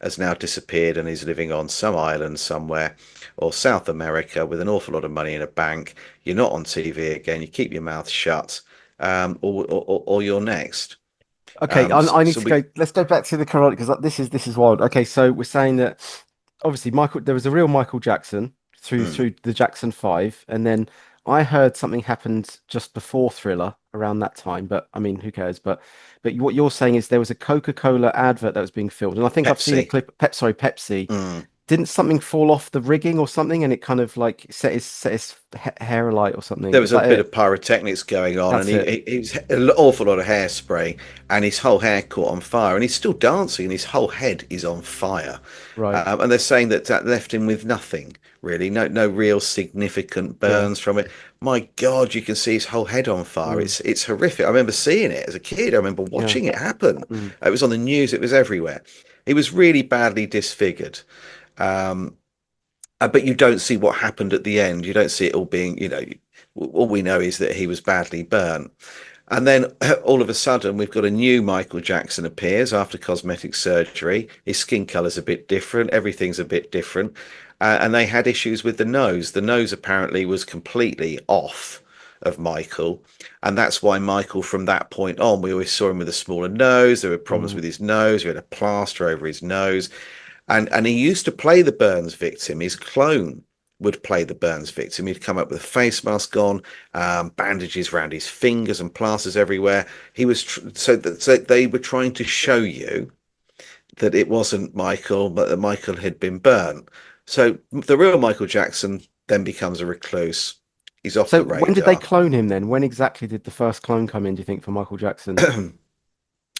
has now disappeared and is living on some island somewhere or South America with an awful lot of money in a bank. You're not on TV again. You keep your mouth shut, or you're next. Okay, So, I need so to go. we Let's go back to the chronology because this is wild. Okay, so we're saying that obviously Michael, there was a real Michael Jackson mm, through the Jackson Five, and then I heard something happened just before Thriller around that time. But I mean, who cares? But what you're saying is there was a Coca-Cola advert that was being filmed, and I think I've seen a Pepsi. clip. Pepsi, Mm. didn't something fall off the rigging or something, and it kind of like set his hair alight or something? There Was was a that bit it? of pyrotechnics going on, and That's it. he was an awful lot of hairspray, and his whole hair caught on fire, and he's still dancing, and his whole head is on fire. Right. And they're saying that that left him with nothing really, no real significant Yeah. burns from it. My God, you can see his whole head on fire. Mm. It's horrific. I remember seeing it as a kid. I remember Yeah. watching it happen. Mm. It was on the news. It was everywhere. He was really badly disfigured. Um, but you don't see what happened at the end. You don't see it all being, all we know is that he was badly burnt. And then all of a sudden, we've got a new Michael Jackson appears after cosmetic surgery. His skin color's a bit different. Everything's a bit different. And they had issues with the nose. The nose apparently was completely off of Michael. And that's why Michael, from that point on, we always saw him with a smaller nose. There were problems with his nose. He had a plaster over his nose. And he used to play the Burns victim. His clone would play the Burns victim. He'd come up with a face mask on, bandages around his fingers and plasters everywhere. He was so they were trying to show you that it wasn't Michael, but that Michael had been burnt. So the real Michael Jackson then becomes a recluse. He's off So the when did they radar. clone him then? When exactly did the first clone come in, do you think, for Michael Jackson?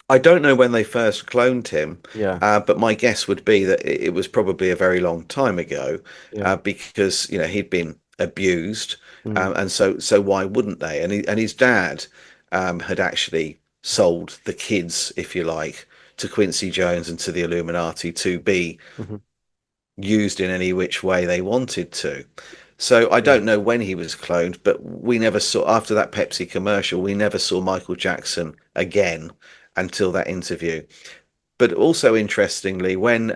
I don't know when they first cloned him, Yeah. but my guess would be that it was probably a very long time ago, Yeah. because he'd been abused, Mm. and so why wouldn't they? And his dad had actually sold the kids, if you like, to Quincy Jones and to the Illuminati to be Mhm. used in any which way they wanted to. So I don't know when he was cloned, but we never saw, after that Pepsi commercial, we never saw Michael Jackson again until that interview. But also interestingly, when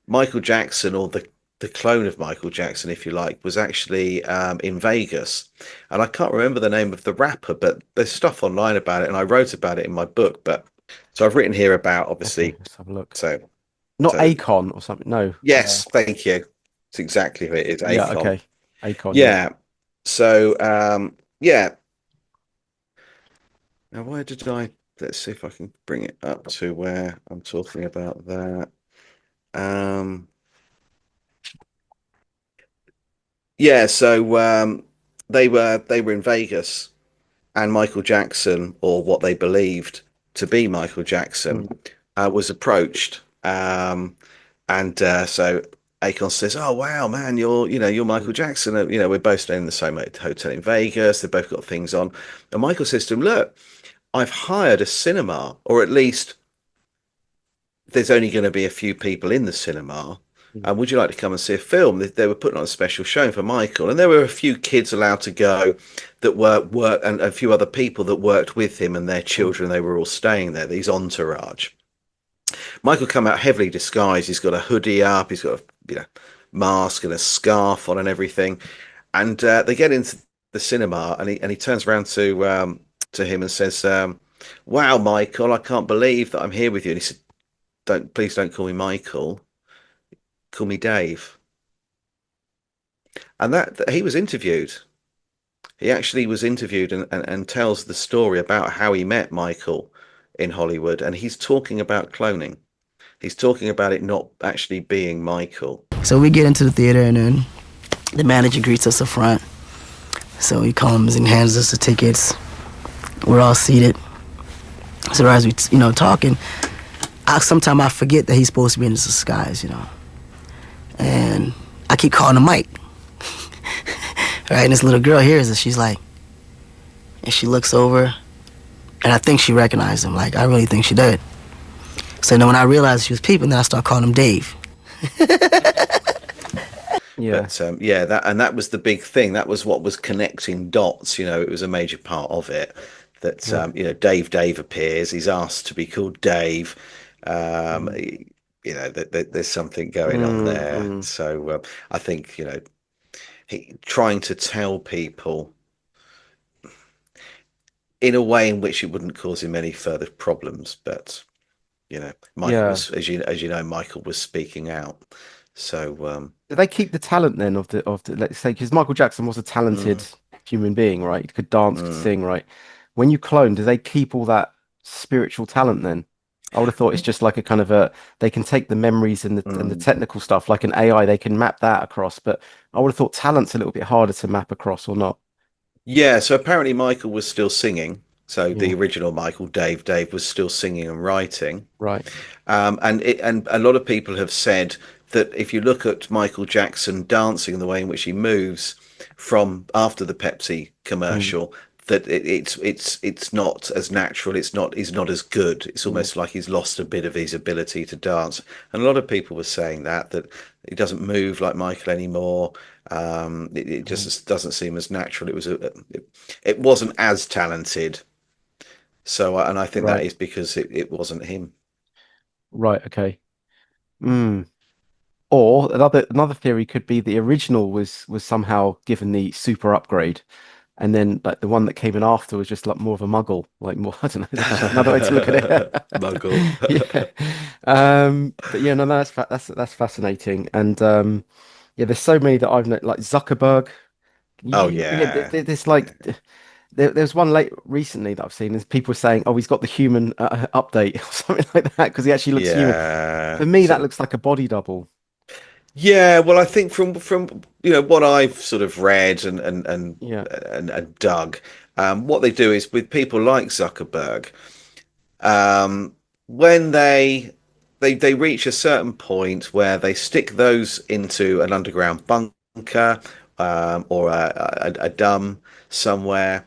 Michael Jackson, or the clone of Michael Jackson, if you like, was actually in Vegas, and I can't remember the name of the rapper, but there's stuff online about it, and I wrote about it in my book. But so I've written here about, obviously. Okay, let's have a look. So Not Akon or something. No. yes, thank you. It's exactly who it is. Yeah. Akon. Okay. Akon. Yeah. So yeah. Now where did I? Let's see if I can bring it up to where I'm talking about that. Yeah, so they were in Vegas, and Michael Jackson, or what they believed to be Michael Jackson, was approached. So Akon says, "Oh wow, man, you're Michael Jackson. We're both staying in the same hotel in Vegas. They've both got things on." And Michael says to him, "Look, I've hired a cinema, or at least there's only going to be a few people in the cinema. And would you like to come and see a film?" They were putting on a special showing for Michael, and there were a few kids allowed to go that were and a few other people that worked with him and their children. They were all staying there, these entourage. Michael come out heavily disguised. He's got a hoodie up, he's got a mask and a scarf on and everything. And they get into the cinema, and he turns around to him and says, "Wow, Michael, I can't believe that I'm here with you." And he said, please don't call me Michael. Call me Dave." And that he was interviewed. He actually was interviewed and tells the story about how he met Michael in Hollywood. And he's talking about cloning. He's talking about it not actually being Michael. So we get into the theater, and then the manager greets us up front. So he comes and hands us the tickets. We're all seated. So as we, talking, sometimes I forget that he's supposed to be in this disguise, And I keep calling him Mike. Right, and this little girl hears it. She's like, and she looks over, and I think she recognized him. Like, I really think she did. So then when I realized she was peeping, then I start calling him Dave. Yeah. But that was the big thing. That was what was connecting dots. It was a major part of it. That Dave appears. He's asked to be called Dave. There's something going on there. So I think trying to tell people in a way in which it wouldn't cause him any further problems, but Michael was, as you know, Michael was speaking out. So do they keep the talent then of the let's say, because Michael Jackson was a talented human being, right? He could dance, could sing, right? When you clone, do they keep all that spiritual talent then? I would have thought it's just like a kind of a they can take the memories and the technical stuff like an AI, they can map that across. But I would have thought talent's a little bit harder to map across or not. Yeah, so apparently Michael was still singing. So the Yeah, original Michael, Dave was still singing and writing. right. And a lot of people have said that if you look at Michael Jackson dancing and the way in which he moves from after the Pepsi Mm, commercial, that it's not as natural. He's not as good. It's yeah, almost like he's lost a bit of his ability to dance. And a lot of people were saying that he doesn't move like Michael anymore. It mm, just doesn't seem as natural. It wasn't as talented. So, and I think that right, is because it wasn't him. right, okay. Mm. Or another theory could be the original was somehow given the super upgrade, and then like the one that came in after was just like more of a muggle, like more I don't know. That's another way to look at it. Muggle. Yeah. But yeah, no, that's fascinating, and yeah, there's so many that I've known, like Zuckerberg. Oh Yeah, yeah, there's like there's one late recently that I've seen. There's people saying, "Oh, he's got the human update" or something like that because he actually looks human. yeah. For me, that So looks like a body double. yeah, well, I think from what I've sort of read Yeah. and dug, what they do is with people like Zuckerberg, when they reach a certain point where they stick those into an underground bunker, or a dumb somewhere,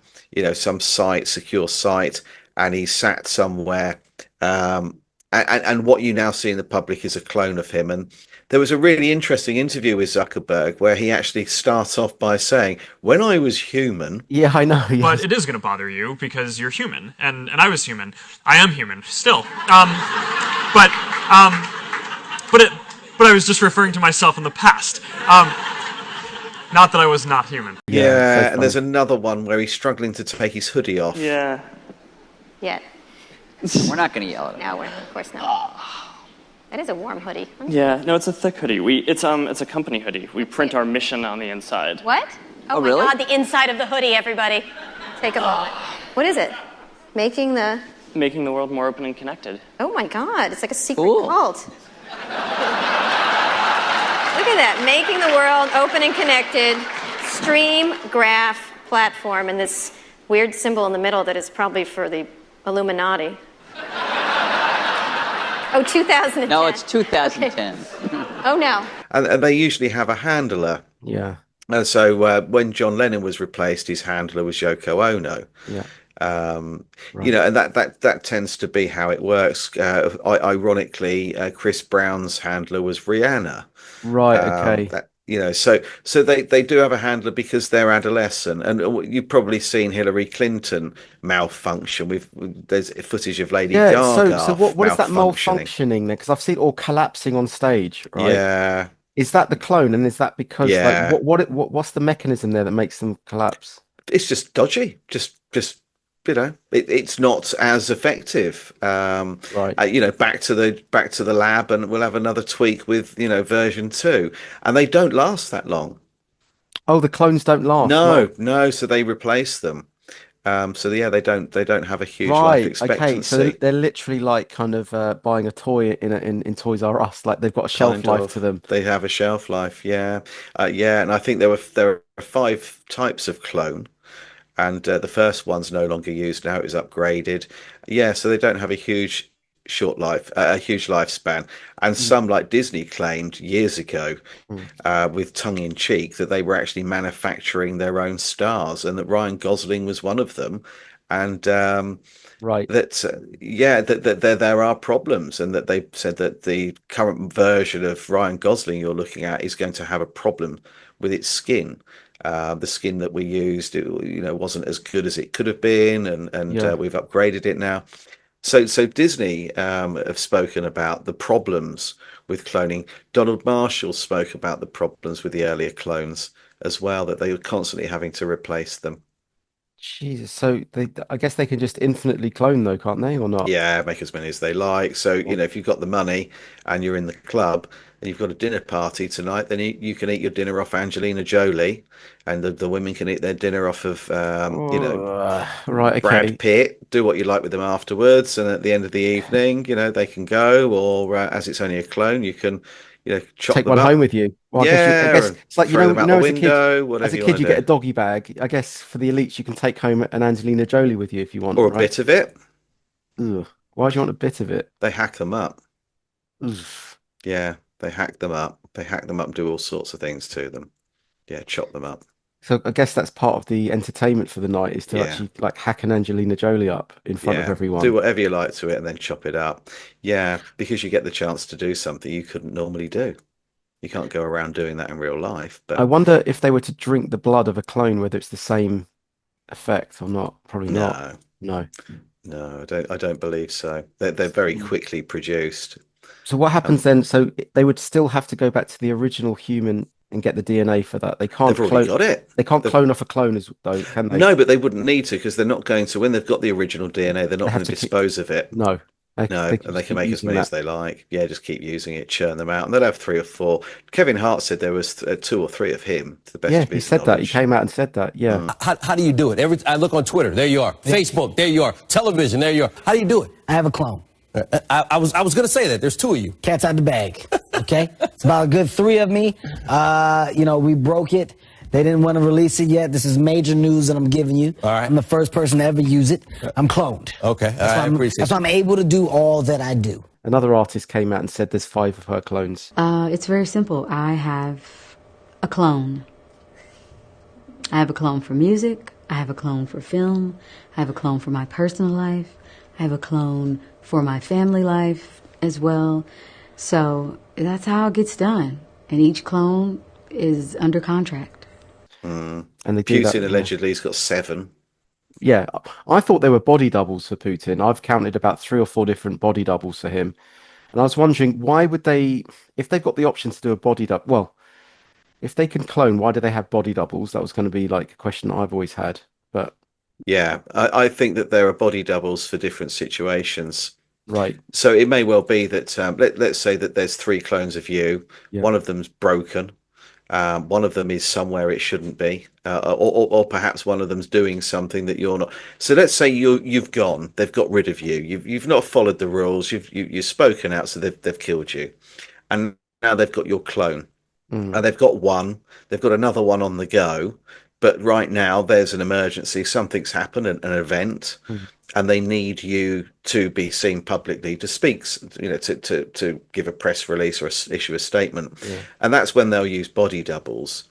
some site, secure site, and he's sat somewhere. And what you now see in the public is a clone of him. And there was a really interesting interview with Zuckerberg where he actually starts off by saying, "When I was human." Yeah, I know. But Yes. it is going to bother you because you're human, and I was human. I am human still. But um, but I was just referring to myself in the past. Not that I was not human. Yeah, it's so Yeah, and funny. there's another one where he's struggling to take his hoodie off. Yeah. Yet. We're not going to yell at him. No, of course not. That is a warm hoodie. Yeah. No, it's a thick hoodie. It's a company hoodie. We print our mission on the inside. What? Oh, my really? God, the inside of the hoodie, everybody. Take a moment. What is it? Making the... Making the world more open and connected. Oh, my God. It's like a secret Cool. cult. Look at that. Making the world open and connected. Stream graph platform. And this weird symbol in the middle that is probably for the Illuminati. Oh, 2010. No, it's 2010. Okay. Oh, no. And they usually have a handler. Yeah. And so when John Lennon was replaced, his handler was Yoko Ono. Yeah. You know, and that tends to be how it works. Ironically, Chris Brown's handler was Rihanna. Right. Okay. So they do have a handler because they're adolescent, and you've probably seen Hillary Clinton malfunction. There's footage of Lady Yeah. Gaga So what is that malfunctioning. malfunctioning there? Because I've seen it all collapsing on stage, right? Yeah, Is that the clone, and is that because yeah. like what's the mechanism there that makes them collapse? It's just dodgy. Just it's not as effective. Right. Back to the lab, and we'll have another tweak with version 2, and they don't last that long. Oh, the clones don't last. No. So they replace them. So yeah, they don't have a huge life Right. expectancy. Okay. So they're literally like kind of buying a toy in Toys R Us. Like they've got a shelf Kind life of. to them. They have a shelf life. Yeah, yeah. And I think there are 5 types of clone. And the first one's no longer used now; it was upgraded. Yeah, so they don't have a huge a huge lifespan. And some, like Disney, claimed years ago, with tongue in cheek, that they were actually manufacturing their own stars, and that Ryan Gosling was one of them. And Right. that there are problems, and that they said that the current version of Ryan Gosling you're looking at is going to have a problem with its skin. The skin that we used, wasn't as good as it could have been, and Yeah. we've upgraded it now. So Disney have spoken about the problems with cloning. Donald Marshall spoke about the problems with the earlier clones as well, that they were constantly having to replace them. Jesus. So I guess they can just infinitely clone though, can't they, or not? Yeah, make as many as they like. So, if you've got the money and you're in the club and you've got a dinner party tonight, then you can eat your dinner off Angelina Jolie, and the women can eat their dinner off of, Right. Okay. Brad Pitt, do what you like with them afterwards, and at the end of the evening, they can go, or as it's only a clone, you can, chop Take them one home up. with you. Well, I Yeah, guess and it's like throw them out the as a kid, window, whatever you want you to get a do, doggy bag. I guess for the elites, you can take home an Angelina Jolie with you if you want, or a right? bit of it. Ugh. Why do you want a bit of it? They hack them up. Ugh. Yeah, they hack them up. They hack them up and do all sorts of things to them. Yeah, chop them up. So I guess that's part of the entertainment for the night is to Yeah, actually like hack an Angelina Jolie up in front of yeah. Do everyone. whatever you like to it and then chop it up. Yeah, because you get the chance to do something you couldn't normally do. You can't go around doing that in real life. I But wonder if they were to drink the blood of a clone, whether it's the same effect or not. Probably not. no, No. no, I don't believe so. They're very quickly produced. So what happens Um, then? So they would still have to go back to the original human and get the DNA for that. They can't they've already clone. got it. They can't They've, clone off a clone, as though, can they? no, but they wouldn't need to because they're not going to. When they've got the original DNA, they're They not have going to to keep. dispose of it. No, No, they can and they just can keep make as using many as that. they like. Yeah, just keep using it, churn them out, and they'll have three or four. Kevin Hart said there was two or three of him, to the best Yeah, of he his said that. He knowledge. came out and said that. Yeah. How do you do it? I look on Twitter, there you are. Facebook, there you are. Television, there you are. How do you do it? I have a clone. I was going to say that. There's two of you. Cat's out the bag. Okay? It's about a good 3 of me. We broke it. They didn't want to release it yet. This is major news that I'm giving you. All right. I'm the first person to ever use it. I'm cloned. Okay. I appreciate That's why I'm able to do all that I do. Another artist came out and said there's 5 of her clones. It's very simple. I have a clone. I have a clone for music. I have a clone for film. I have a clone for my personal life. I have a clone for my family life as well. So that's how it gets done. And each clone is under contract. Mm. And they do that, Putin yeah. allegedly has got 7. Yeah, I thought there were body doubles for Putin. I've counted about 3 or 4 different body doubles for him. And I was wondering, why would they, if they've got the option to do a body double, well, if they can clone, why do they have body doubles? That was going to be like a question I've always had. But Yeah, I think that there are body doubles for different situations. right, So it may well be that let's say that there's 3 clones of you. yeah, One of them's broken. One of them is somewhere it shouldn't be, or perhaps one of them's doing something that you're not. So let's say you've gone, they've got rid of you. You've not followed the rules. You've spoken out, so they've killed you, and now they've got your clone. mm, They've got one. They've got another one on the go. But right now there's an emergency. Something's happened, an event, mm, and they need you to be seen publicly to speak, to give a press release or issue a statement. yeah, And that's when they'll use body doubles.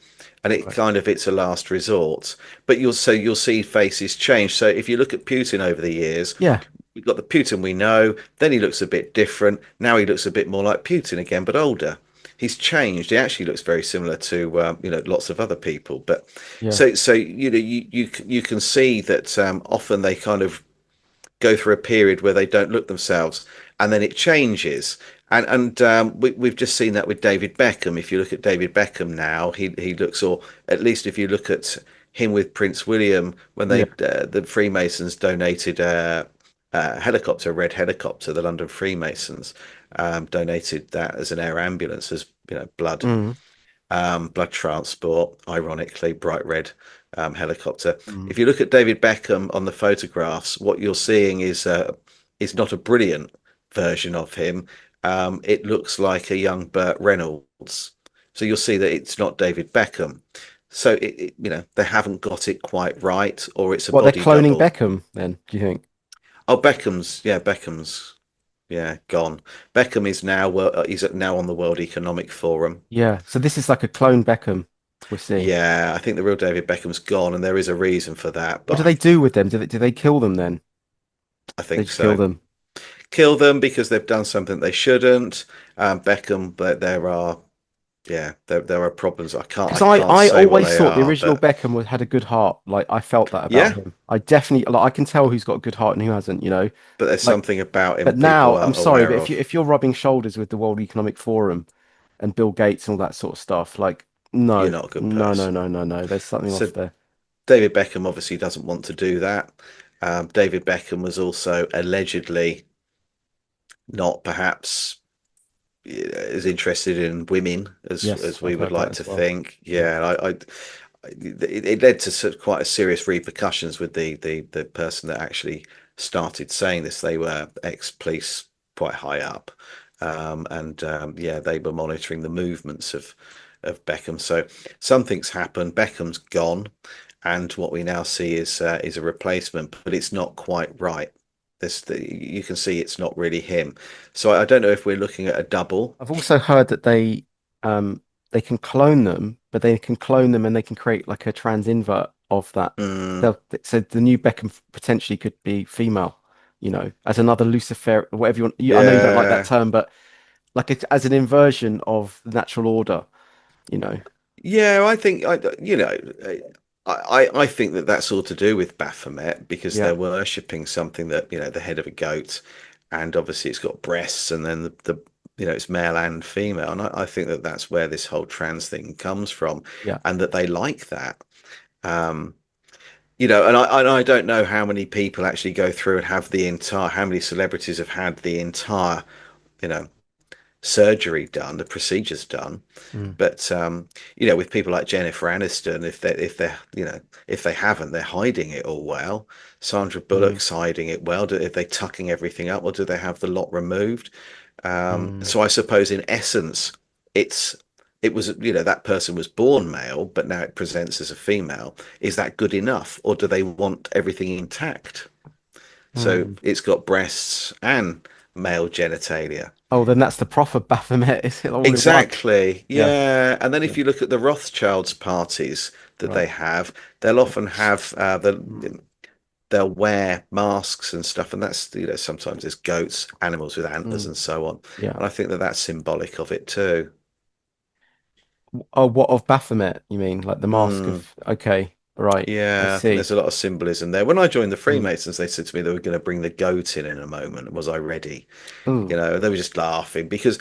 And it's a last resort. But you'll see faces change. So if you look at Putin over the years, yeah. we've got the Putin we know, then he looks a bit different. Now he looks a bit more like Putin again, but older. He's changed. He actually looks very similar to lots of other people. But Yeah. so you can see that often they kind of go through a period where they don't look themselves, and then it changes. And we've just seen that with David Beckham. If you look at David Beckham now, he looks, or at least if you look at him with Prince William, when the Freemasons donated a red helicopter, the London Freemasons donated that as an air ambulance, as blood. Mm, Blood transport, ironically, bright red helicopter. mm. If you look at David Beckham on the photographs, what you're seeing is not a brilliant version of him. It looks like a young Burt Reynolds. So you'll see that it's not David Beckham. So they haven't got it quite right, or it's a What, they're body cloning double. Beckham then, do you think? Oh, Beckham's gone. Beckham is now he's now on the World Economic Forum. Yeah, so this is like a clone Beckham we're seeing. Yeah, I think the real David Beckham's gone, and there is a reason for that. What do But they do with them? Do they kill them then? I They think just so. kill them. Kill them because they've done something they shouldn't. Beckham, but there are problems. I can't Because I can't I say what always they thought the are, original but Beckham had a good heart. Like I felt that about yeah, him. I definitely like I can tell who's got a good heart and who hasn't, you know. but there's Like something about him but people now are I'm sorry, aware but of. if you're rubbing shoulders with the World Economic Forum and Bill Gates and all that sort of stuff, like You're no, not a good no, no, person. no, no, no. There's something So off there. David Beckham obviously doesn't want to do that. David Beckham was also allegedly not perhaps as interested in women Yes, as we I've would heard that like to as well. think. Yeah. Yeah, it led to quite a serious repercussions with the person that actually started saying this. They were ex-police quite high up, and yeah, they were monitoring the movements of Beckham. So something's happened. Beckham's gone, and what we now see is a replacement, but it's not quite right. You can see it's not really him. So I don't know if we're looking at a double. I've also heard that they can clone them, but they can clone them and they can create like a trans invert of that. So the new Beckham potentially could be female, as another Lucifer, whatever you want. I know you don't like that Yeah. term, but like as an inversion of the natural order. Yeah, I think I think that that's all to do with Baphomet because Yeah. they're worshipping something that the head of a goat, and obviously it's got breasts, and then the it's male and female, and I think that that's where this whole trans thing comes from, Yeah. and that they like that. Um, and I don't know how many people actually go through and have how many celebrities have had the entire, you know, surgery done, the procedures done. Mm. But with people like Jennifer Aniston, if they haven't, they're hiding it all well. Sandra Mm. Bullock's hiding it well. If they tucking everything up, or do they have the lot removed? Mm. So I suppose in essence, it was that person was born male, but now it presents as a female. Is that good enough, or do they want everything intact? So Mm. it's got breasts and male genitalia. Oh, then that's the proper Baphomet, is it all in one? Exactly. Yeah. Yeah. And then Yeah. if you look at the Rothschilds parties that Right. they have, they'll often have Mm. they'll wear masks and stuff, and that's sometimes there's goats, animals with antlers, Mm. and so on. Yeah. And I think that that's symbolic of it too. Oh, what of Baphomet, you mean? Like the mask Mm. of, okay, right, I Yeah, I think see. there's a lot of symbolism there. When I joined the Mm. Freemasons, they said to me they were going to bring the goat in a moment. Was I ready? Ooh. They were just laughing because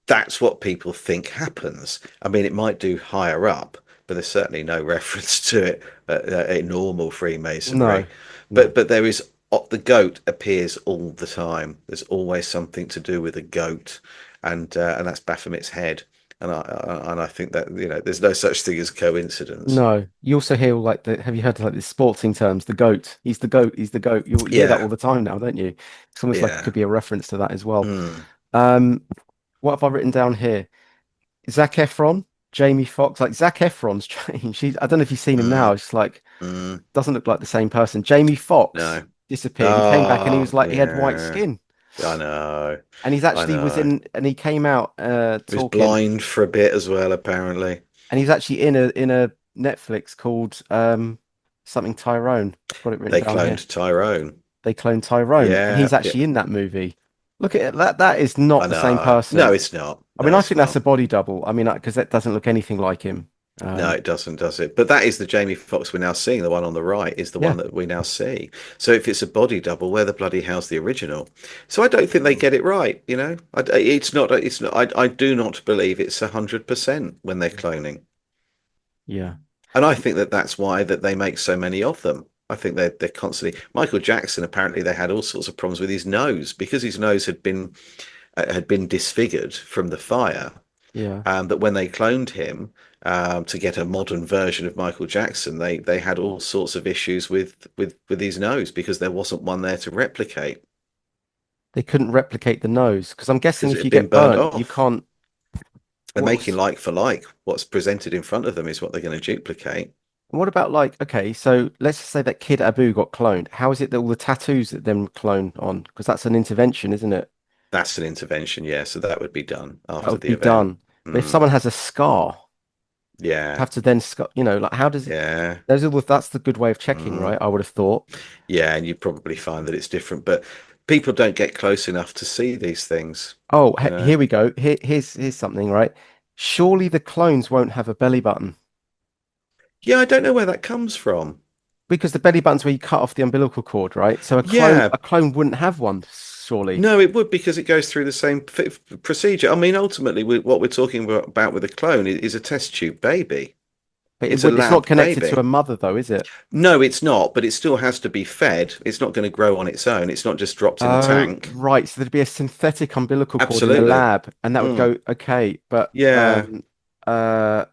that's what people think happens. I mean, it might do higher up, but there's certainly no reference to it in normal No, Freemasonry. no. But there is the goat appears all the time. There's always something to do with a goat, and that's Baphomet's head. And I think that there's no such thing as coincidence. No. You also hear like have you heard like the sporting terms, the goat? He's the goat, he's the goat. You hear that all Yeah, the time now, don't you? It's almost like it yeah. could be a reference to that as well. Mm. Um, what have I written down here? Zac Efron, Jamie Foxx. Like Zac Efron's changed. I don't know if you've seen him now. Mm. It's like Mm. doesn't look like the same person. Jamie Foxx No. disappeared. He came back and he was Oh, like he had white yeah. skin. I know. And I was know. in and he came out He was talking, blind for a bit as well, apparently. and he's actually in a Netflix called something Tyrone. I've got it written They down here. cloned Tyrone. They cloned Tyrone, and Yeah, he's yeah. actually in that movie. Look at it. That is I not the same know. No, person. it's not. I No, mean, I it's think that's not. a body double. I mean, because that doesn't look anything like him. No, it doesn't, does it? But that is the Jamie Foxx we're now seeing. The one on the right is the Yeah, one that we now see. So if it's a body double, where the bloody hell's the original? So I don't think they get it right. It's not. It's not. I do not believe it's 100% when they're cloning. yeah. And I think that that's why that they make so many of them. I think they're constantly. Michael Jackson, apparently they had all sorts of problems with his nose because his nose had been disfigured from the fire. Yeah. That when they cloned him to get a modern version of Michael Jackson, they had all sorts of issues with his nose because there wasn't one there to replicate They couldn't replicate the nose because I'm guessing because it if you had been get burnt burnt, you off. can't. They're making What's like for like. What's presented in front of them is what they're going to duplicate. what about like okay, so let's just say that Kid Abu got cloned. How is it that all the tattoos that them clone on? Because that's an intervention, isn't it? That's an intervention, yeah. So that would be done That after would the be event. done. But if Mm, someone has a scar, yeah, have to then scar, like how does it? yeah. That's the good way of checking, Mm. right? I would have thought. Yeah, and you probably find that it's different, but people don't get close enough to see these things, Oh, you know. here we go. Here's something, right? Surely the clones won't have a belly button Yeah, I don't know where that comes from. because the belly button's where you cut off the umbilical cord, right? So Yeah, a clone wouldn't have one, surely. no, it would because it goes through the same procedure. I mean, ultimately, what we're talking about with a clone is a test tube baby. But It's a it's not lab connected to baby. a mother, though, is it? No, it's not, but it still has to be fed. It's not going to grow on its own. It's not just dropped in a Oh, tank. right. So there'd be a synthetic umbilical cord in the Absolutely. lab, and that would Mm. go okay. But Yeah. uh,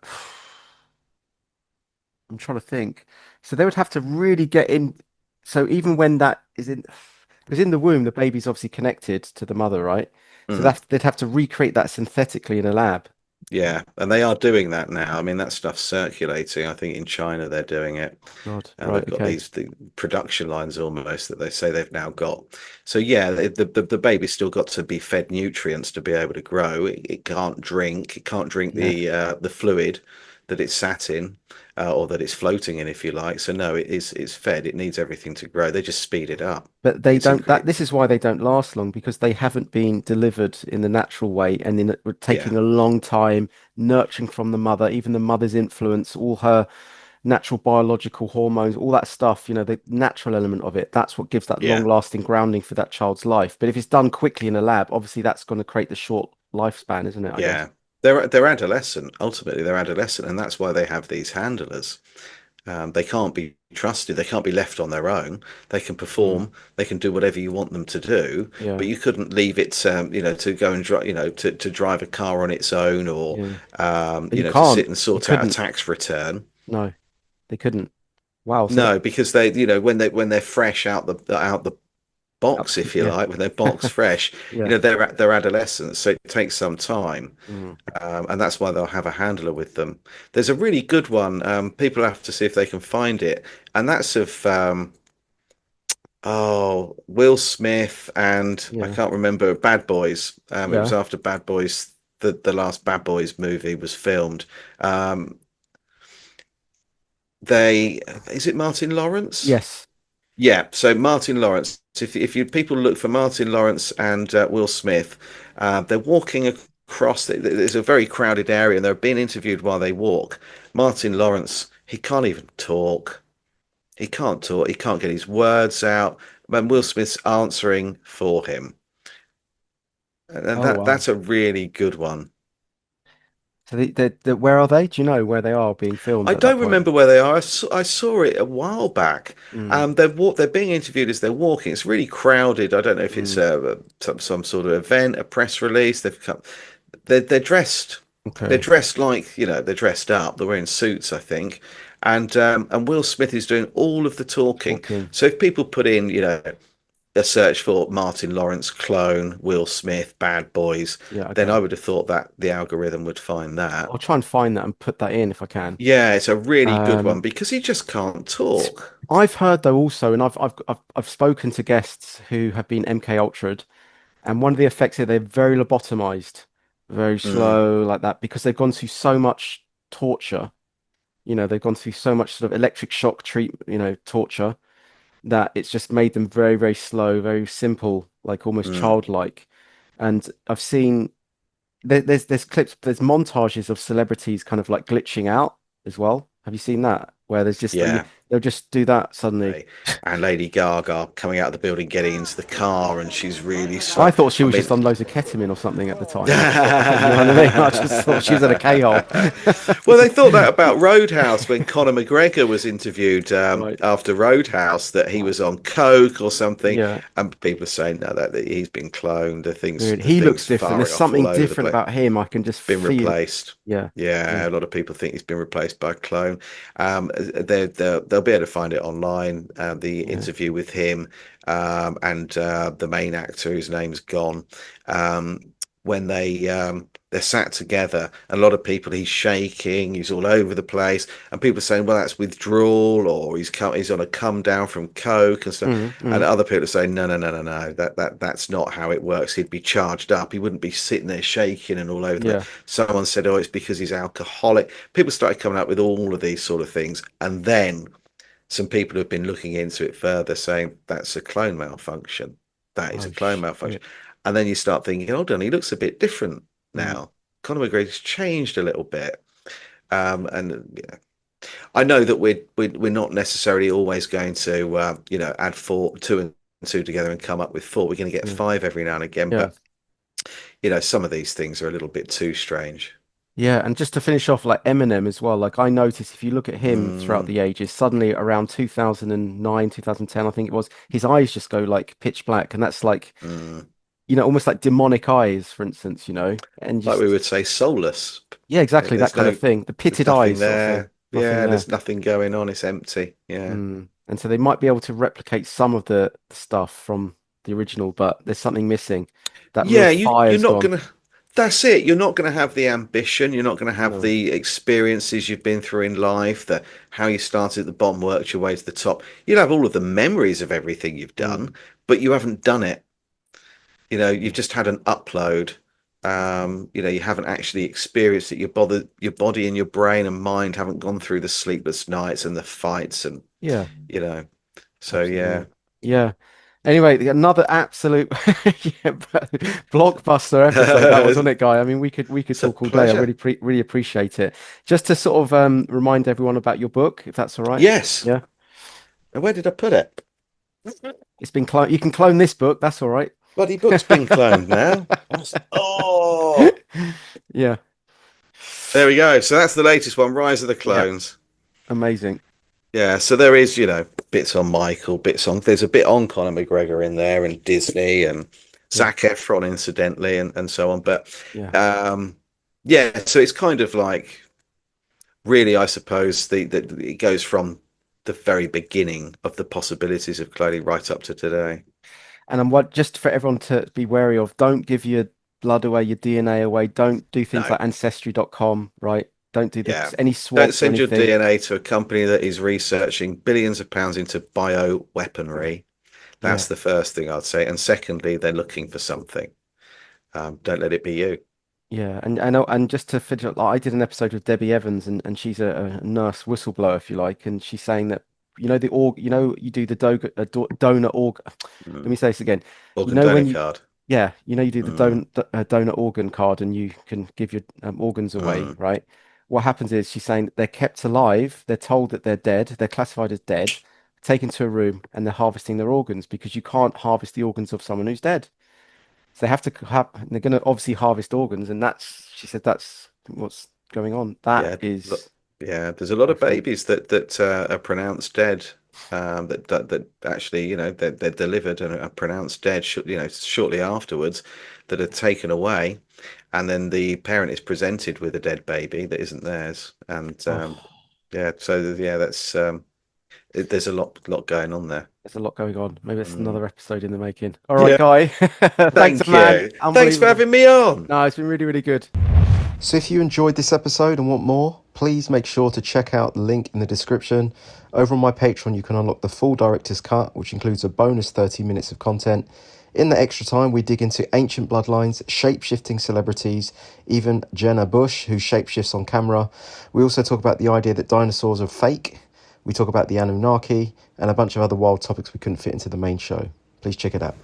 I'm trying to think. So they would have to really get in. So even when that is in, Because in the womb, the baby's obviously connected to the mother, right? So Mm. they'd have to recreate that synthetically in a lab. Yeah, and they are doing that now. I mean, that stuff's circulating. I think in China they're doing it. God, And right, they've got okay. the production lines almost that they say they've now got. So yeah, the baby's still got to be fed nutrients to be able to grow. It can't drink. It can't drink Yeah. the fluid that it's sat in, or that it's floating in, if you like. So no, it's fed. It needs everything to grow. They just speed it up. But they It's don't incredible. this is why they don't last long because they haven't been delivered in the natural way and in Yeah, taking a long time, nurturing from the mother, even the mother's influence, all her natural biological hormones, all that stuff, the natural element of it, that's what gives that yeah, long-lasting grounding for that child's life. But if it's done quickly in a lab, obviously that's going to create the short lifespan, isn't it, I guess? yeah. They're adolescent. Ultimately, they're adolescent, and that's why they have these handlers. They can't be trusted. They can't be left on their own. They can Mm, perform. They can do whatever you want them to do. yeah. But you couldn't leave it, to go and drive, to drive a car on its own, or, Yeah. But you to sit can't. and You sort out a couldn't. tax return. No, they couldn't. Wow. So No, because they, when they're fresh out the box, if you yeah. like, when they're box fresh, Yeah. they're adolescents, so it takes some time. Mm. And that's why they'll have a handler with them. There's a really good one. People have to see if they can find it, and that's of Will Smith, and I Yeah. can't remember, Bad Boys. It was Yeah. after Bad Boys, the last Bad Boys movie was filmed. Um, they Is it Martin Lawrence? Yes. Yeah, so Martin Lawrence. If you people look for Martin Lawrence and Will Smith, they're walking across. There's a very crowded area, and they're being interviewed while they walk. Martin Lawrence, he can't even talk. He can't talk. He can't get his words out. And Will Smith's answering for him, and Oh wow. that's a really good one. So where are they? Do you know where they are being filmed I at that don't point? remember where they are. I saw it a while back. Mm. They're being interviewed as they're walking. It's really crowded. I don't know if it's Mm. some sort of event, a press release. They've come. They're dressed. They're Okay. dressed like, they're dressed up. They're wearing suits, I think. And Will Smith is doing all of the talking. Talking. So if people put in, a search for Martin Lawrence clone, Will Smith, Bad Boys, Yeah. then Okay. I would have thought that the algorithm would find that. I'll try and find that and put that in if I can. Yeah, it's a really good one Um, because he just can't talk. I've heard though also, and I've spoken to guests who have been MK Ultra'd, and one of the effects is they're very lobotomized, very Mm, slow like that because they've gone through so much torture. They've gone through so much sort of electric shock torture that it's just made them very, very slow, very simple, like almost mm. childlike. And I've seen there's clips, there's montages of celebrities kind of like glitching out as well. Have you seen that? Where there's just Yeah. they'll just do that suddenly. And Lady Gaga coming out of the building, getting into the car, and she's really I slow. thought she I was mean, just on loads of ketamine or something at the time. I just thought, you know what I mean? I just thought she was in a K-hole. well, they thought that about Roadhouse when Conor McGregor was interviewed Right. after Roadhouse, that he was on coke or something, Yeah. and people are saying no, that he's been cloned. Weird. The He looks things different. There's firing off all something over the different place. about him. I can just Been feel. replaced. Yeah. Yeah, Yeah. a lot of people think he's been replaced by a clone. They'll be able to find it online. The Yeah. interview with him, and the main actor whose name's gone. Um, when they're sat together, a lot of people, he's shaking, he's all over the place, and people are saying, well, that's withdrawal, or he's on a come down from coke and stuff. Mm, And mm. other people are saying, no, that's not how it works. He'd be charged up. He wouldn't be sitting there shaking and all over the Yeah. place. Someone said, oh, it's because he's alcoholic. People started coming up with all of these sort of things, and then some people have been looking into it further, saying that's a clone malfunction. That is a Oh clone malfunction. shit. And then you start thinking, hold on, he looks a bit different Mm. now. Conor McGregor's changed a little bit. And yeah, I know that we're not necessarily always going to add two and two together and come up with four. We're going to get Yeah. five every now and again, Yeah. but some of these things are a little bit too strange. Yeah, and just to finish off, like Eminem as well, like I noticed if you look at him throughout Mm, the ages, suddenly around 2009, 2010, I think it was, his eyes just go like pitch black, and that's like, mm. almost like demonic eyes, for instance, and Like we just would say, soulless. yeah, exactly that There's kind of no, thing, the there's pitted nothing eyes sort of thing, there. nothing Yeah, there. there's nothing going on. It's empty. Yeah. And so they might be able to replicate some of the stuff from the original, but there's something missing. That Yeah, real you're fire's not gone. gonna. That's it. You're not going to have the ambition. You're not going to have No. the experiences you've been through in life. That how you started at the bottom, worked your way to the top. You'll have all of the memories of everything you've done, but you haven't done it. You've just had an upload. You haven't actually experienced it. Your body and your brain and mind haven't gone through the sleepless nights and the fights and Yeah. you know. So Absolutely. Yeah. Anyway, another absolute blockbuster episode that was on it, Guy. I mean, we could It's a talk all day. I pleasure. really appreciate it. Just to sort of remind everyone about your book, if that's all right. Yes. Yeah. And where did I put it? It's been cloned. You can clone this book. That's all right. Bloody book's been cloned now. Oh, Yeah. there we go. So that's the latest one, Rise of the Clones. Amazing. Yeah, so there is, bits on Michael, there's a bit on Conor McGregor in there and Disney and Zac Efron, incidentally, and so on. But yeah, so it's kind of like really, I suppose, it goes from the very beginning of the possibilities of clothing right up to today. And just for everyone to be wary of, don't give your blood away, your DNA away. Don't do things like ancestry.com, right? Don't do any swabs. Don't send or your anything. DNA to a company that is researching billions of pounds into bioweaponry. That's the first thing I'd say. And secondly, they're looking for something. Don't let it be you. Yeah, and just to finish up, like, I did an episode with Debbie Evans, and she's a nurse whistleblower, if you like, and she's saying that you do the donor org. Let me say this again. Organ When donor you card. you do the donor organ card, and you can give your organs away, right? What happens is she's saying that they're kept alive. They're told that they're dead. They're classified as dead, taken to a room, and they're harvesting their organs because you can't harvest the organs of someone who's dead. So they have to they're going to obviously harvest organs, and she said that's what's going on. There's a lot of babies that are pronounced dead. That actually, they're delivered and are pronounced dead. Shortly afterwards, that are taken away, and then the parent is presented with a dead baby that isn't theirs. And that's there's a lot going on there. There's a lot going on. Maybe it's another episode in the making. All right, Guy. Thanks, man. Thanks for having me on. No, it's been really, really good. So if you enjoyed this episode and want more, please make sure to check out the link in the description. Over on my Patreon, you can unlock the full director's cut, which includes a bonus 30 minutes of content. In the extra time, we dig into ancient bloodlines, shape-shifting celebrities, even Jenna Bush, who shape-shifts on camera. We also talk about the idea that dinosaurs are fake. We talk about the Anunnaki and a bunch of other wild topics we couldn't fit into the main show. Please check it out.